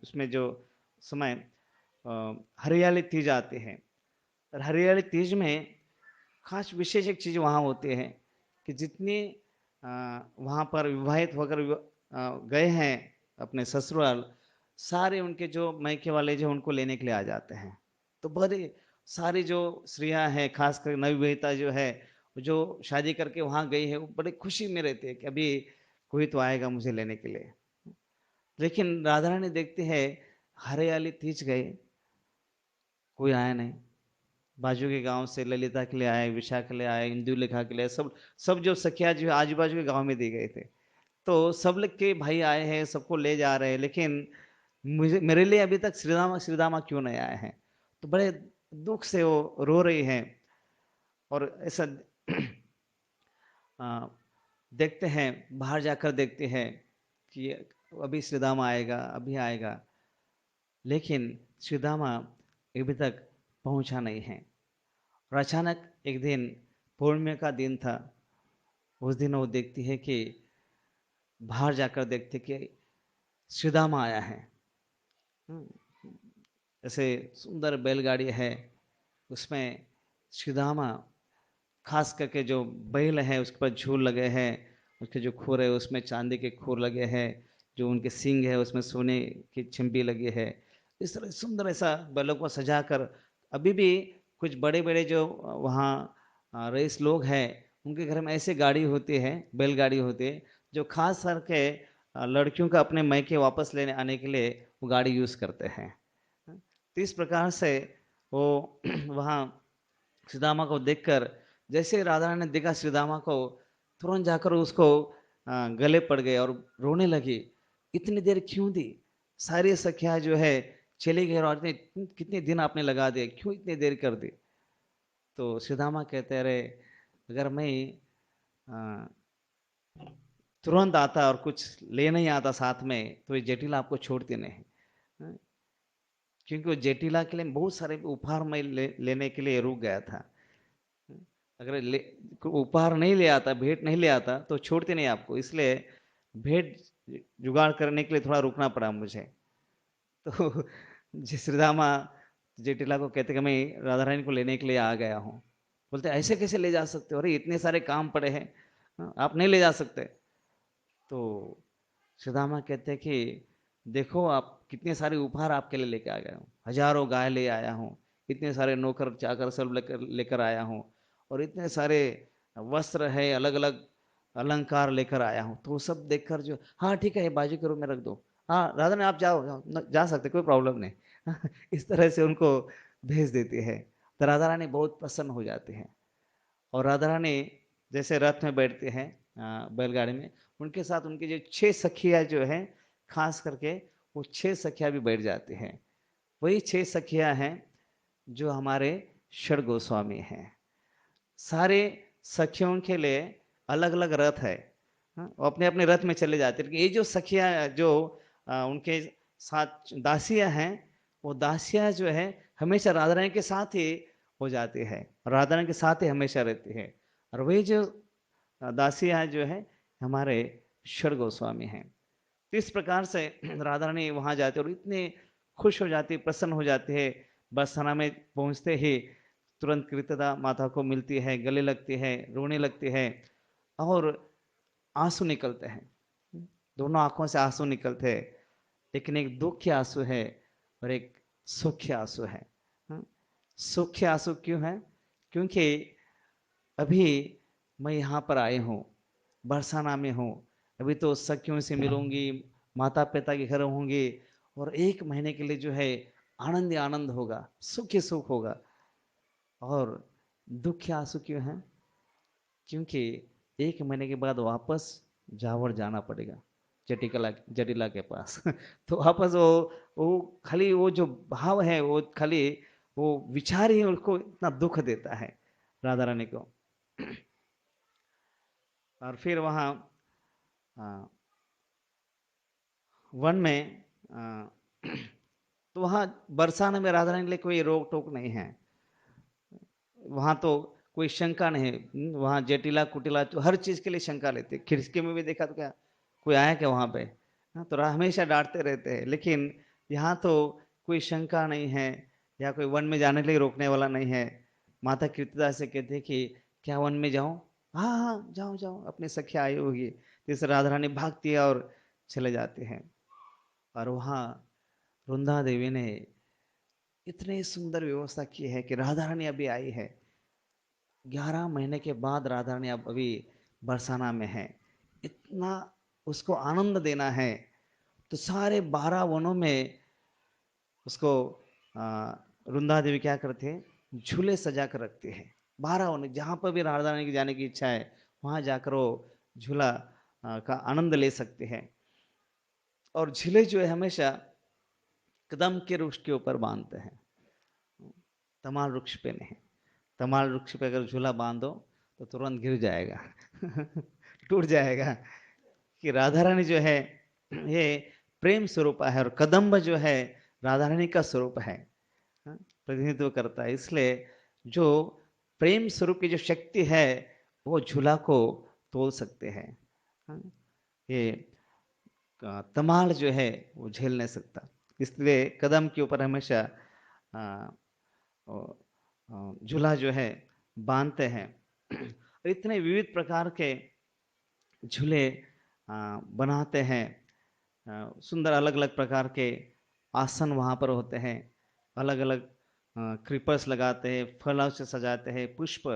उसमें जो समय हरियाली तीज आती है। और हरियाली तीज में खास विशेष एक चीज़ वहाँ होती है कि जितने वहाँ पर विवाहित होकर गए हैं अपने ससुराल, सारे उनके जो मायके वाले जो उनको लेने के लिए आ जाते हैं। तो बड़े सारी जो स्त्रियां हैं, खासकर नवविवाहिता जो है, जो शादी करके वहाँ गई है, वो बड़े खुशी में रहते हैं कि अभी कोई तो आएगा मुझे लेने के लिए। लेकिन राधा रानी देखती है हरियाली तीज गए, कोई आया नहीं। बाजू के गांव से ललिता के लिए आए, विशा के लिए आए, इंदु लेखा के लिए, सब सब जो सखिया जो आजू बाजू के गांव में दी गए थे। तो सब लोग के भाई आए हैं, सबको ले जा रहे हैं, लेकिन मुझे, मेरे लिए अभी तक श्रीदामा क्यों नहीं आए हैं। तो बड़े दुख से वो रो रही हैं। और ऐसा आ, देखते हैं, बाहर जाकर देखते हैं कि अभी श्रीदामा आएगा, अभी आएगा। लेकिन श्रीदामा अभी तक पहुंचा नहीं है। और अचानक एक दिन, पूर्णिमा का दिन था, उस दिन वो देखती है कि बाहर जाकर देखते कि श्रीदामा आया है। हम्म, ऐसे सुंदर बैलगाड़ी है, उसमें श्रीदामा, खास करके जो बैल है उसके पर झूल लगे हैं, उसके जो खुर है उसमें चांदी के खुर लगे हैं, जो उनके सींग है उसमें सोने की छिम्पी लगी है। इस तरह सुंदर ऐसा बैलों को सजा कर, अभी भी कुछ बड़े बड़े जो वहाँ रईस लोग हैं, उनके घर में ऐसे गाड़ी होती है, बैलगाड़ी होती है, जो खास करके लड़कियों का अपने मैके वापस लेने आने के लिए वो गाड़ी यूज करते हैं। तो इस प्रकार से वो वहाँ सुदामा को देखकर, जैसे राधा रानी ने देखा सुदामा को, तुरंत जाकर उसको गले पड़ गए और रोने लगी। इतनी देर क्यों दी? सारी सखिया जो है चली गई, और कितने दिन आपने लगा दिए, क्यों इतनी देर कर दी? तो सुदामा कहते रहे, अगर मैं अ, तुरंत आता और कुछ ले नहीं आता साथ में, तो ये जटिल आपको छोड़ती नहीं। हाँ, क्योंकि वो जेटिला के लिए बहुत सारे उपहार मैं लेने के लिए रुक गया था। अगर उपहार नहीं ले आता, भेंट नहीं ले आता, तो छोड़ते नहीं आपको, इसलिए भेंट जुगाड़ करने के लिए थोड़ा रुकना पड़ा मुझे। तो श्री रामा जेटिला को कहते कि मैं राधा रानी को लेने के लिए आ गया हूँ। बोलते ऐसे कैसे ले जा सकते हो, अरे इतने सारे काम पड़े हैं, आप नहीं ले जा सकते। तो सुदामा कहते कि देखो, आप कितने सारे उपहार आपके लिए लेके आ गया हूँ, हजारों गाय ले आया हूँ, इतने सारे नौकर चाकर सब लेकर लेकर आया हूँ, और इतने सारे वस्त्र है, अलग अलग अलंकार लेकर आया हूँ। तो वो सब देखकर जो, हाँ ठीक है, ये बाजू के रूम में रख दो, हाँ राधा ने आप जाओ, जा सकते, कोई प्रॉब्लम नहीं। इस तरह से उनको भेज देती है। तो राधा रानी बहुत प्रसन्न हो जाती है। और राधा रानी जैसे रथ में बैठते हैं, बैलगाड़ी में, उनके साथ उनकी जो 6 सखिया जो है, खास करके वो 6 सखिया भी बैठ जाती हैं। वही 6 सखिया हैं जो हमारे षड गोस्वामी हैं। सारे सखियों के लिए अलग अलग रथ है, वो अपने अपने रथ में चले जाते हैं। ये जो सखिया जो उनके साथ दासियां हैं, वो दासियां जो है हमेशा राधा रानी के साथ ही हो जाती है, राधा रानी के साथ ही हमेशा रहती है। और वही जो दासियां जो है हमारे षड गोस्वामी हैं। तो इस प्रकार से राधा रानी वहां जाती है और इतने खुश हो जाती है, प्रसन्न हो जाती है। बरसाना में पहुंचते ही तुरंत कृतदा माता को मिलती है, गले लगती है, रोने लगती है, और आंसू निकलते हैं, दोनों आंखों से आंसू निकलते हैं। लेकिन एक दुख के आंसू है और एक सुख के आंसू है। सुख के आंसू क्यों है? क्योंकि अभी मैं यहाँ पर आई हूँ, बरसाना में हूँ, अभी तो सखियों से मिलूंगी, माता पिता के घर होंगे, और 1 महीने के लिए जो है आनंद ही आनंद होगा, सुख ही सुख होगा। और दुख के आंसू क्यों हैं? क्योंकि 1 महीने के बाद वापस जावड़ जाना पड़ेगा जटिला जटिला के पास। तो वापस वो खाली वो जो भाव है वो खाली वो विचार ही उनको इतना दुख देता है राधा रानी को। और फिर वहाँ वन में तो वहाँ बरसाने में राधा रानी के लिए कोई रोक टोक नहीं है। वहां तो कोई शंका नहीं। वहां जटिला कुटिला तो हर चीज के लिए शंका लेते। खिड़की में भी देखा तो क्या कोई आया क्या वहां पे। हाँ, तो हमेशा डांटते रहते हैं। लेकिन यहाँ तो कोई शंका नहीं है, या कोई वन में जाने के लिए रोकने वाला नहीं है। माता कीर्तिदा से कहते हैं कि क्या वन में जाऊं। हाँ हाँ जाओ जाओ, अपनी सखी आई होगी। जैसे राधा रानी भागती है और चले जाते हैं। और वहाँ वृंदा देवी ने इतनी सुंदर व्यवस्था की है कि राधा रानी अभी आई है। 11 महीने के बाद राधा रानी अब अभी बरसाना में है। इतना उसको आनंद देना है। तो सारे 12 वनों में उसको वृंदा देवी क्या करते हैं, झूले सजा कर रखते हैं। 12 वन जहां पर भी राधा रानी की जाने की इच्छा है वहां जाकर वो झूला का आनंद ले सकते हैं। और झूले जो है हमेशा कदम के वृक्ष के ऊपर बांधते हैं, तमाल वृक्ष पे नहीं। तमाल वृक्ष पे अगर झूला बांधो तो तुरंत गिर जाएगा। टूट जाएगा। कि राधा रानी जो है ये प्रेम स्वरूप है, और कदम्ब जो है राधा रानी का स्वरूप है, प्रतिनिधित्व करता है। इसलिए जो प्रेम स्वरूप की जो शक्ति है वो झूला को तोड़ सकते हैं। ये तमाल जो है वो झेल नहीं सकता। इसलिए कदम के ऊपर हमेशा झूला जो है बांधते हैं। इतने विविध प्रकार के झूले बनाते हैं। सुंदर अलग अलग प्रकार के आसन वहाँ पर होते हैं। अलग अलग क्रीपर्स लगाते हैं, फलों से सजाते हैं, पुष्प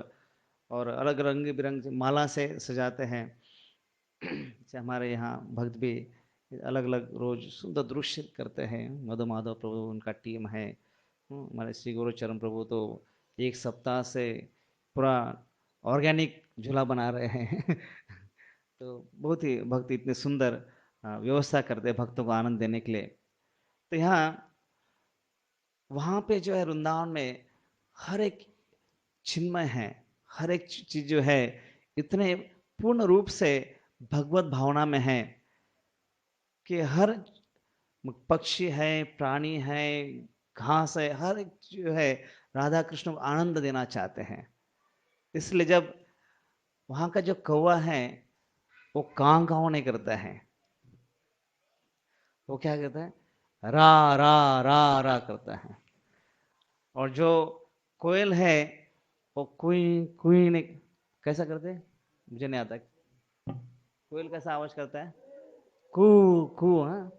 और अलग रंग बिरंग माला से सजाते हैं। जैसे हमारे यहाँ भक्त भी अलग अलग रोज सुंदर दृश्य करते हैं। मधु माधव प्रभु उनका टीम है। हमारे श्री गुरु चरण प्रभु तो 1 सप्ताह से पूरा ऑर्गेनिक झूला बना रहे हैं। तो बहुत ही भक्त इतने सुंदर व्यवस्था करते हैं भक्तों को आनंद देने के लिए। तो यहाँ वहां पे जो है वृंदावन में हर एक चिन्मय है। हर एक चीज जो है इतने पूर्ण रूप से भगवत भावना में है कि हर पक्षी है, प्राणी है, घास है, हर एक जो है राधा कृष्ण को आनंद देना चाहते हैं। इसलिए जब वहां का जो कौवा है वो कां कां नहीं करता है, वो क्या कहता है रा रा रा रा करता है। और जो कोयल है वो कुई कुई नहीं, कैसा करते हैं मुझे नहीं आता। कोयल कैसा आवाज करता है, कू कू। हाँ,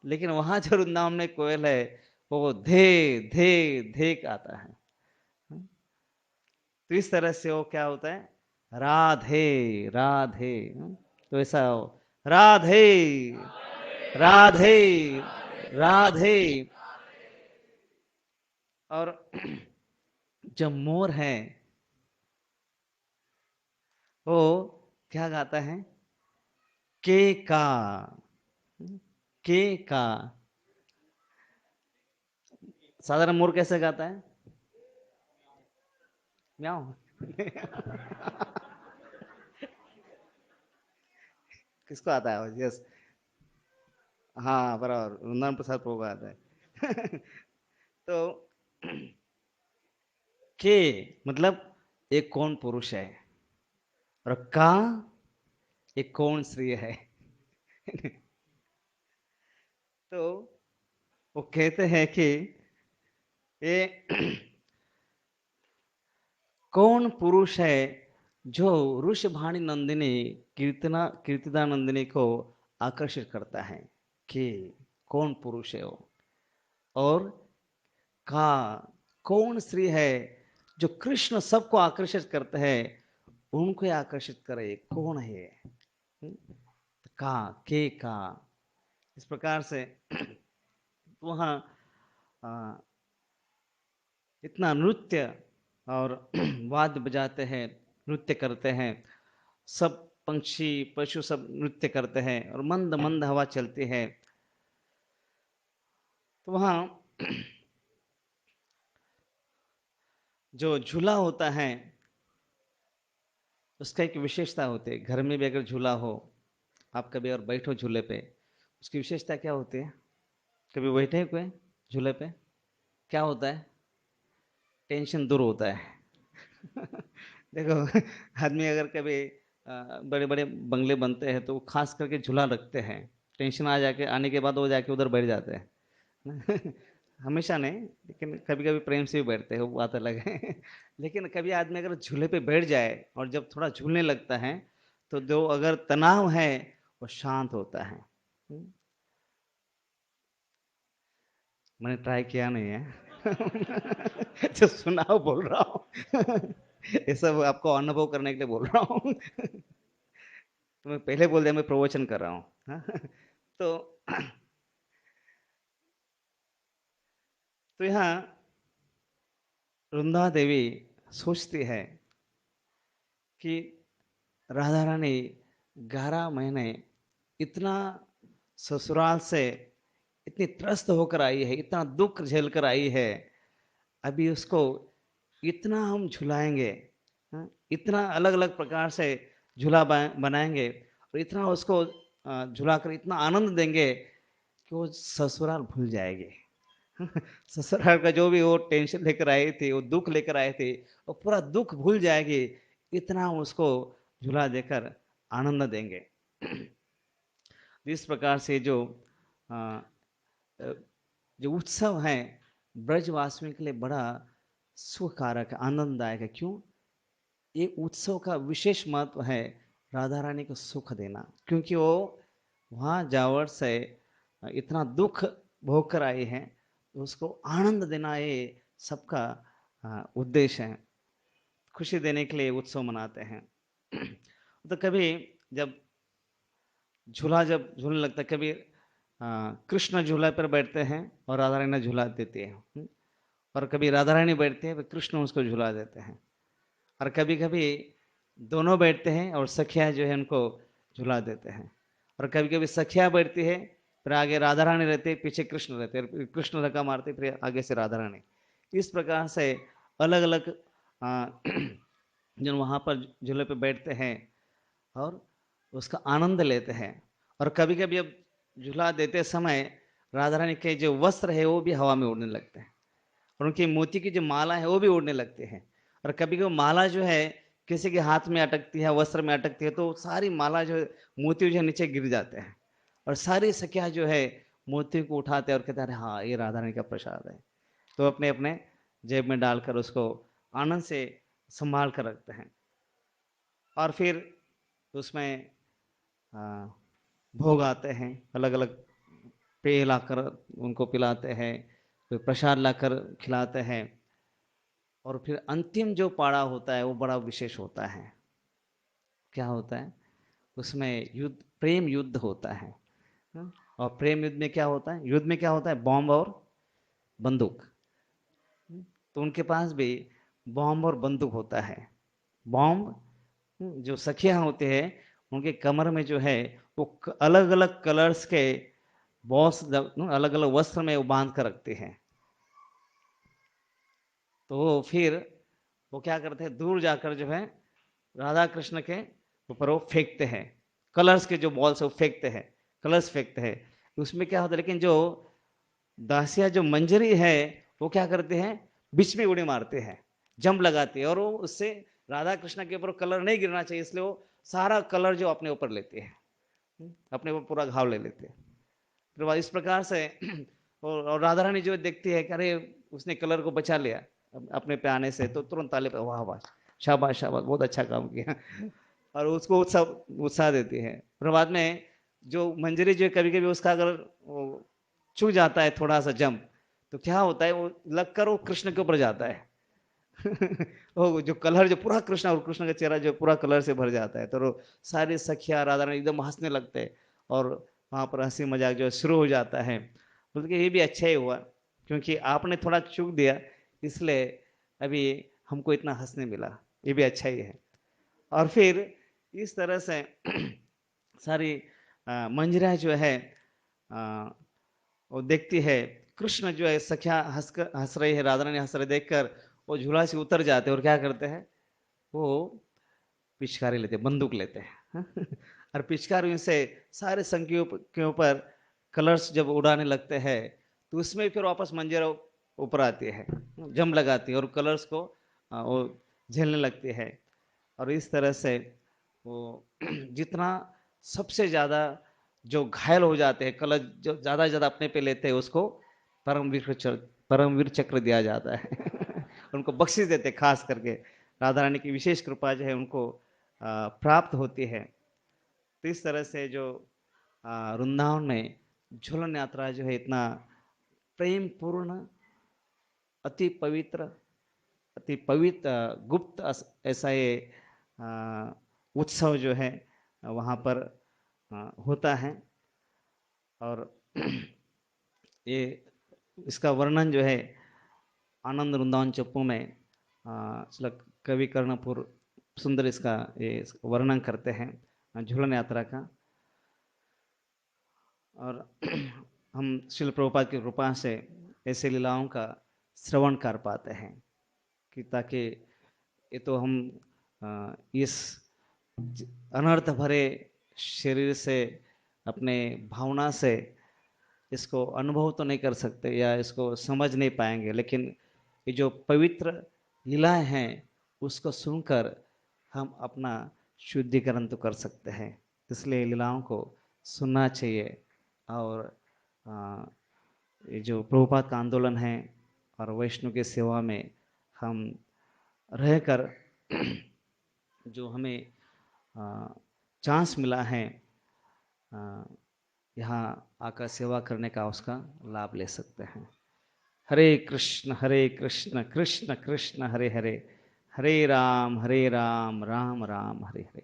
लेकिन वहां जो वृंदावन में कोयल है वो धे धे धे आता है। तो इस तरह से वो क्या होता है, राधे राधे। तो ऐसा हो, राधे राधे राधे। और जो मोर है वो क्या गाता है, के का, के का। साधारण मोर कैसे गाता है, म्याऊ। किसको आता है, यस। हाँ बराबर, वृंदावन प्रसाद प्रभु को आता है। तो के मतलब एक कौन पुरुष है, और का एक कौन स्त्री है। तो वो कहते हैं कि ये कौन पुरुष है जो वृषभानी नंदिनी कीर्तिदा नंदिनी को आकर्षित करता है, कि कौन पुरुष है वो। और का कौन स्त्री है जो कृष्ण सबको आकर्षित करते हैं, उनको आकर्षित करे, कौन है। का के का, इस प्रकार से वहाँ इतना नृत्य और वाद्य बजाते हैं, नृत्य करते हैं। सब पंछी पशु सब नृत्य करते हैं और मंद मंद हवा चलती है। तो वहाँ जो झूला होता है उसका एक विशेषता होती है। घर में भी अगर झूला हो, आप कभी और बैठो झूले पे, उसकी विशेषता क्या होती है? कभी बैठे हैं कोई झूले पे? क्या होता है? टेंशन दूर होता है। देखो, आदमी अगर कभी बड़े बड़े बंगले बनते हैं तो वो खास करके झूला रखते हैं। टेंशन आ जाके आने के बाद वो जाके उधर बैठ जाते हैं। हमेशा नहीं, लेकिन कभी कभी प्रेम से भी बैठते हैं, वो बात अलग है। लेकिन कभी आदमी अगर झूले पे बैठ जाए और जब थोड़ा झूलने लगता है तो जो अगर तनाव है वो शांत होता है। मैंने ट्राई किया नहीं है। जो सुना हो बोल रहा हूँ। ये सब आपको अनुभव करने के लिए बोल रहा हूँ। तो मैं पहले बोल दिया मैं प्रवचन कर रहा हूँ। हाँ? तो तो यहाँ वृंदा देवी सोचती है कि राधा रानी 11 महीने इतना ससुराल से इतनी त्रस्त होकर आई है, इतना दुख झेल कर आई है, अभी उसको इतना हम झुलाएंगे, हाँ, इतना अलग अलग प्रकार से झूला बनाएंगे और इतना उसको झुलाकर इतना आनंद देंगे कि वो ससुराल भूल जाएगी। ससुराल का जो भी वो टेंशन लेकर आई थी, वो दुख लेकर आए थे, वो पूरा दुख भूल जाएगी, इतना उसको झूला देकर आनंद देंगे। इस प्रकार से अ, जो उत्सव है ब्रजवासियों के लिए बड़ा सुखकारक आनंददायक है। क्यों? ये उत्सव का विशेष महत्व है राधा रानी को सुख देना, क्योंकि वो वहाँ जावर से इतना दुख भोग कर आई है, तो उसको आनंद देना ये सबका उद्देश्य है। खुशी देने के लिए उत्सव मनाते हैं। तो कभी जब जब झूलने लगता है, कभी कृष्ण झूला पर बैठते हैं और राधा रानी झूला देती है। और कभी राधा रानी बैठते हैं, कृष्ण उसको झूला देते हैं। और कभी कभी दोनों बैठते हैं और सखिया जो है उनको झुला देते हैं। और कभी कभी सखिया बैठती है, फिर आगे राधा रानी रहते हैं, पीछे कृष्ण रहते हैं, कृष्ण धक्का मारते फिर आगे से राधा रानी। इस प्रकार से अलग अलग जो वहाँ पर झूले पे बैठते हैं और उसका आनंद लेते हैं। और कभी कभी अब झूला देते समय राधा रानी के जो वस्त्र है वो भी हवा में उड़ने लगते हैं और उनकी मोती की जो माला है वो भी उड़ने लगते हैं। और कभी कभी माला जो है किसी के हाथ में अटकती है, वस्त्र में अटकती है, तो सारी माला जो है मोती जो है नीचे गिर जाते हैं और सारी सखिया जो है मोती को उठाते हैं और कहते हैं हाँ ये राधा रानी का प्रसाद है। तो अपने अपने जेब में डालकर उसको आनंद से संभाल कर रखते हैं। और फिर उसमें भोग आते हैं, अलग अलग पेय लाकर उनको पिलाते हैं, फिर प्रसाद लाकर खिलाते हैं। और फिर अंतिम जो पाड़ा होता है वो बड़ा विशेष होता है। क्या होता है उसमें? युद्ध, प्रेम युद्ध होता है। और प्रेम युद्ध में क्या होता है? युद्ध में क्या होता है? बॉम्ब और बंदूक। तो उनके पास भी बॉम्ब और बंदूक होता है। बॉम्ब जो सखियां होते हैं उनके कमर में जो है वो अलग अलग कलर्स के बॉस अलग अलग वस्त्र में वो बांध कर रखते हैं। तो फिर वो क्या करते हैं, दूर जाकर जो है राधा कृष्ण के ऊपर वो फेंकते हैं, कलर्स के जो बॉल्स है वो फेंकते हैं, कलर्स फेंकते हैं। उसमें क्या होता है, लेकिन जो दासिया जो मंजरी है वो क्या करते हैं, बीच में उड़ी मारते हैं, जंप लगाते हैं और वो उससे राधा कृष्ण के ऊपर कलर नहीं गिरना चाहिए, इसलिए वो सारा कलर जो अपने ऊपर लेते हैं, अपने ऊपर पूरा घाव ले लेते हैं। फिर इस प्रकार से और राधा रानी जो देखती है कि अरे उसने कलर को बचा लिया अपने पे आने से, तो तुरंत ताली पे वाह वाह, शाबाश शाबाश, बहुत अच्छा काम किया। और उसको उत्साह उत्साह देती है। फिर बाद में जो मंजरी जो कभी कभी उसका अगर छू जाता है थोड़ा सा जंप, तो क्या होता है वो लगकर वो कृष्ण के ऊपर जाता है। वो जो कलर जो पूरा कृष्ण, और कृष्ण का चेहरा जो पूरा कलर से भर जाता है, तो सारी सखिया राधा रानी एकदम हंसने लगते हैं और वहां पर हंसी मजाक जो शुरू हो जाता है। बोलते ये भी अच्छा ही हुआ, क्योंकि आपने थोड़ा चूक दिया, इसलिए अभी हमको इतना हंसने मिला, ये भी अच्छा ही है। और फिर इस तरह से सारी मंजरा जो है वो देखती है, कृष्ण जो है सखिया हंस रही है, राधा रानी हंस रही देखकर वो झूला से उतर जाते हैं और क्या करते हैं, वो पिचकारी लेते हैं, बंदूक लेते हैं और पिचकारियों से सारे संगियों के ऊपर कलर्स जब उड़ाने लगते हैं तो उसमें फिर वापस मंजरा ऊपर आती है, जम लगाती है और कलर्स को वो झेलने लगती है। और इस तरह से वो जितना सबसे ज्यादा जो घायल हो जाते हैं, कलर जो ज्यादा ज्यादा अपने पे लेते हैं उसको परमवीर चक्र दिया जाता है उनको बख्शिश देते हैं, खास करके राधा रानी की विशेष कृपा जो है उनको प्राप्त होती है। तो इस तरह से जो वृंदावन में झूलन यात्रा जो है इतना प्रेम पूर्ण, अति पवित्र, अति पवित्र गुप्त ऐसा ये उत्सव जो है वहाँ पर होता है। और ये इसका वर्णन जो है आनंद वृंदावन चप्पू में कवि कर्णपुर सुंदर इसका ये वर्णन करते हैं झूलन यात्रा का। और हम श्रील प्रभुपाद की कृपा से ऐसे लीलाओं का श्रवण कर पाते हैं कि ताकि ये तो हम इस अनर्थ भरे शरीर से अपने भावना से इसको अनुभव तो नहीं कर सकते या इसको समझ नहीं पाएंगे, लेकिन ये जो पवित्र लीलाएं हैं उसको सुनकर हम अपना शुद्धिकरण तो कर सकते हैं। इसलिए लीलाओं को सुनना चाहिए। और ये जो प्रभुपाद का आंदोलन है और वैष्णव की सेवा में हम रहकर जो हमें चांस मिला है यहाँ आकर सेवा करने का, उसका लाभ ले सकते हैं। हरे कृष्ण कृष्ण कृष्ण हरे हरे, हरे राम राम राम हरे हरे।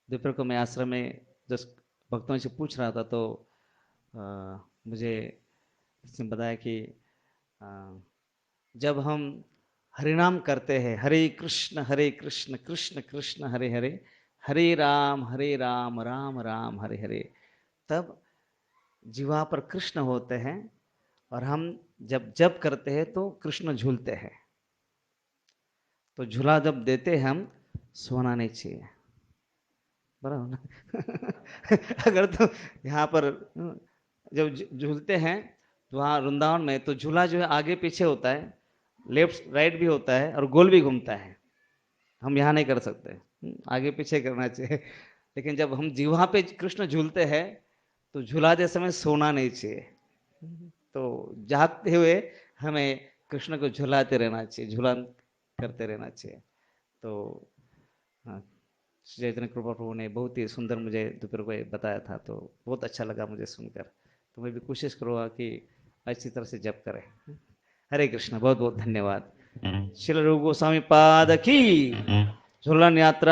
दोपहर को मैं आश्रम में 10 भक्तों से पूछ रहा था तो मुझे इसने बताया कि जब हम हरिनाम करते हैं, हरे कृष्ण कृष्ण कृष्ण हरे हरे, हरे राम राम राम हरे हरे, तब जीवा पर कृष्ण होते हैं और हम जब जप करते हैं तो कृष्ण झूलते हैं। तो झूला जब देते हैं हम, सोना नहीं चाहिए, बराबर ना अगर तो यहाँ पर जब झूलते हैं तो वहाँ वृंदावन में तो झूला जो है आगे पीछे होता है, लेफ्ट राइट भी होता है और गोल भी घूमता है। हम यहाँ नहीं कर सकते, आगे पीछे करना चाहिए। लेकिन जब हम जीवा पे कृष्ण झूलते हैं तो झूलाते समय सोना नहीं चाहिए। तो जागते हुए हमें कृष्ण को झुलाते रहना चाहिए, झुलान करते रहना चाहिए। तो चैतन्य कृपा प्रभु ने बहुत ही सुंदर मुझे दोपहर को बताया था, तो बहुत अच्छा लगा मुझे सुनकर। तो मैं भी कोशिश करूँगा कि अच्छी तरह से जप करें। हरे कृष्ण, बहुत बहुत धन्यवाद। श्री रूप गोस्वामी पाद की झूलन यात्रा।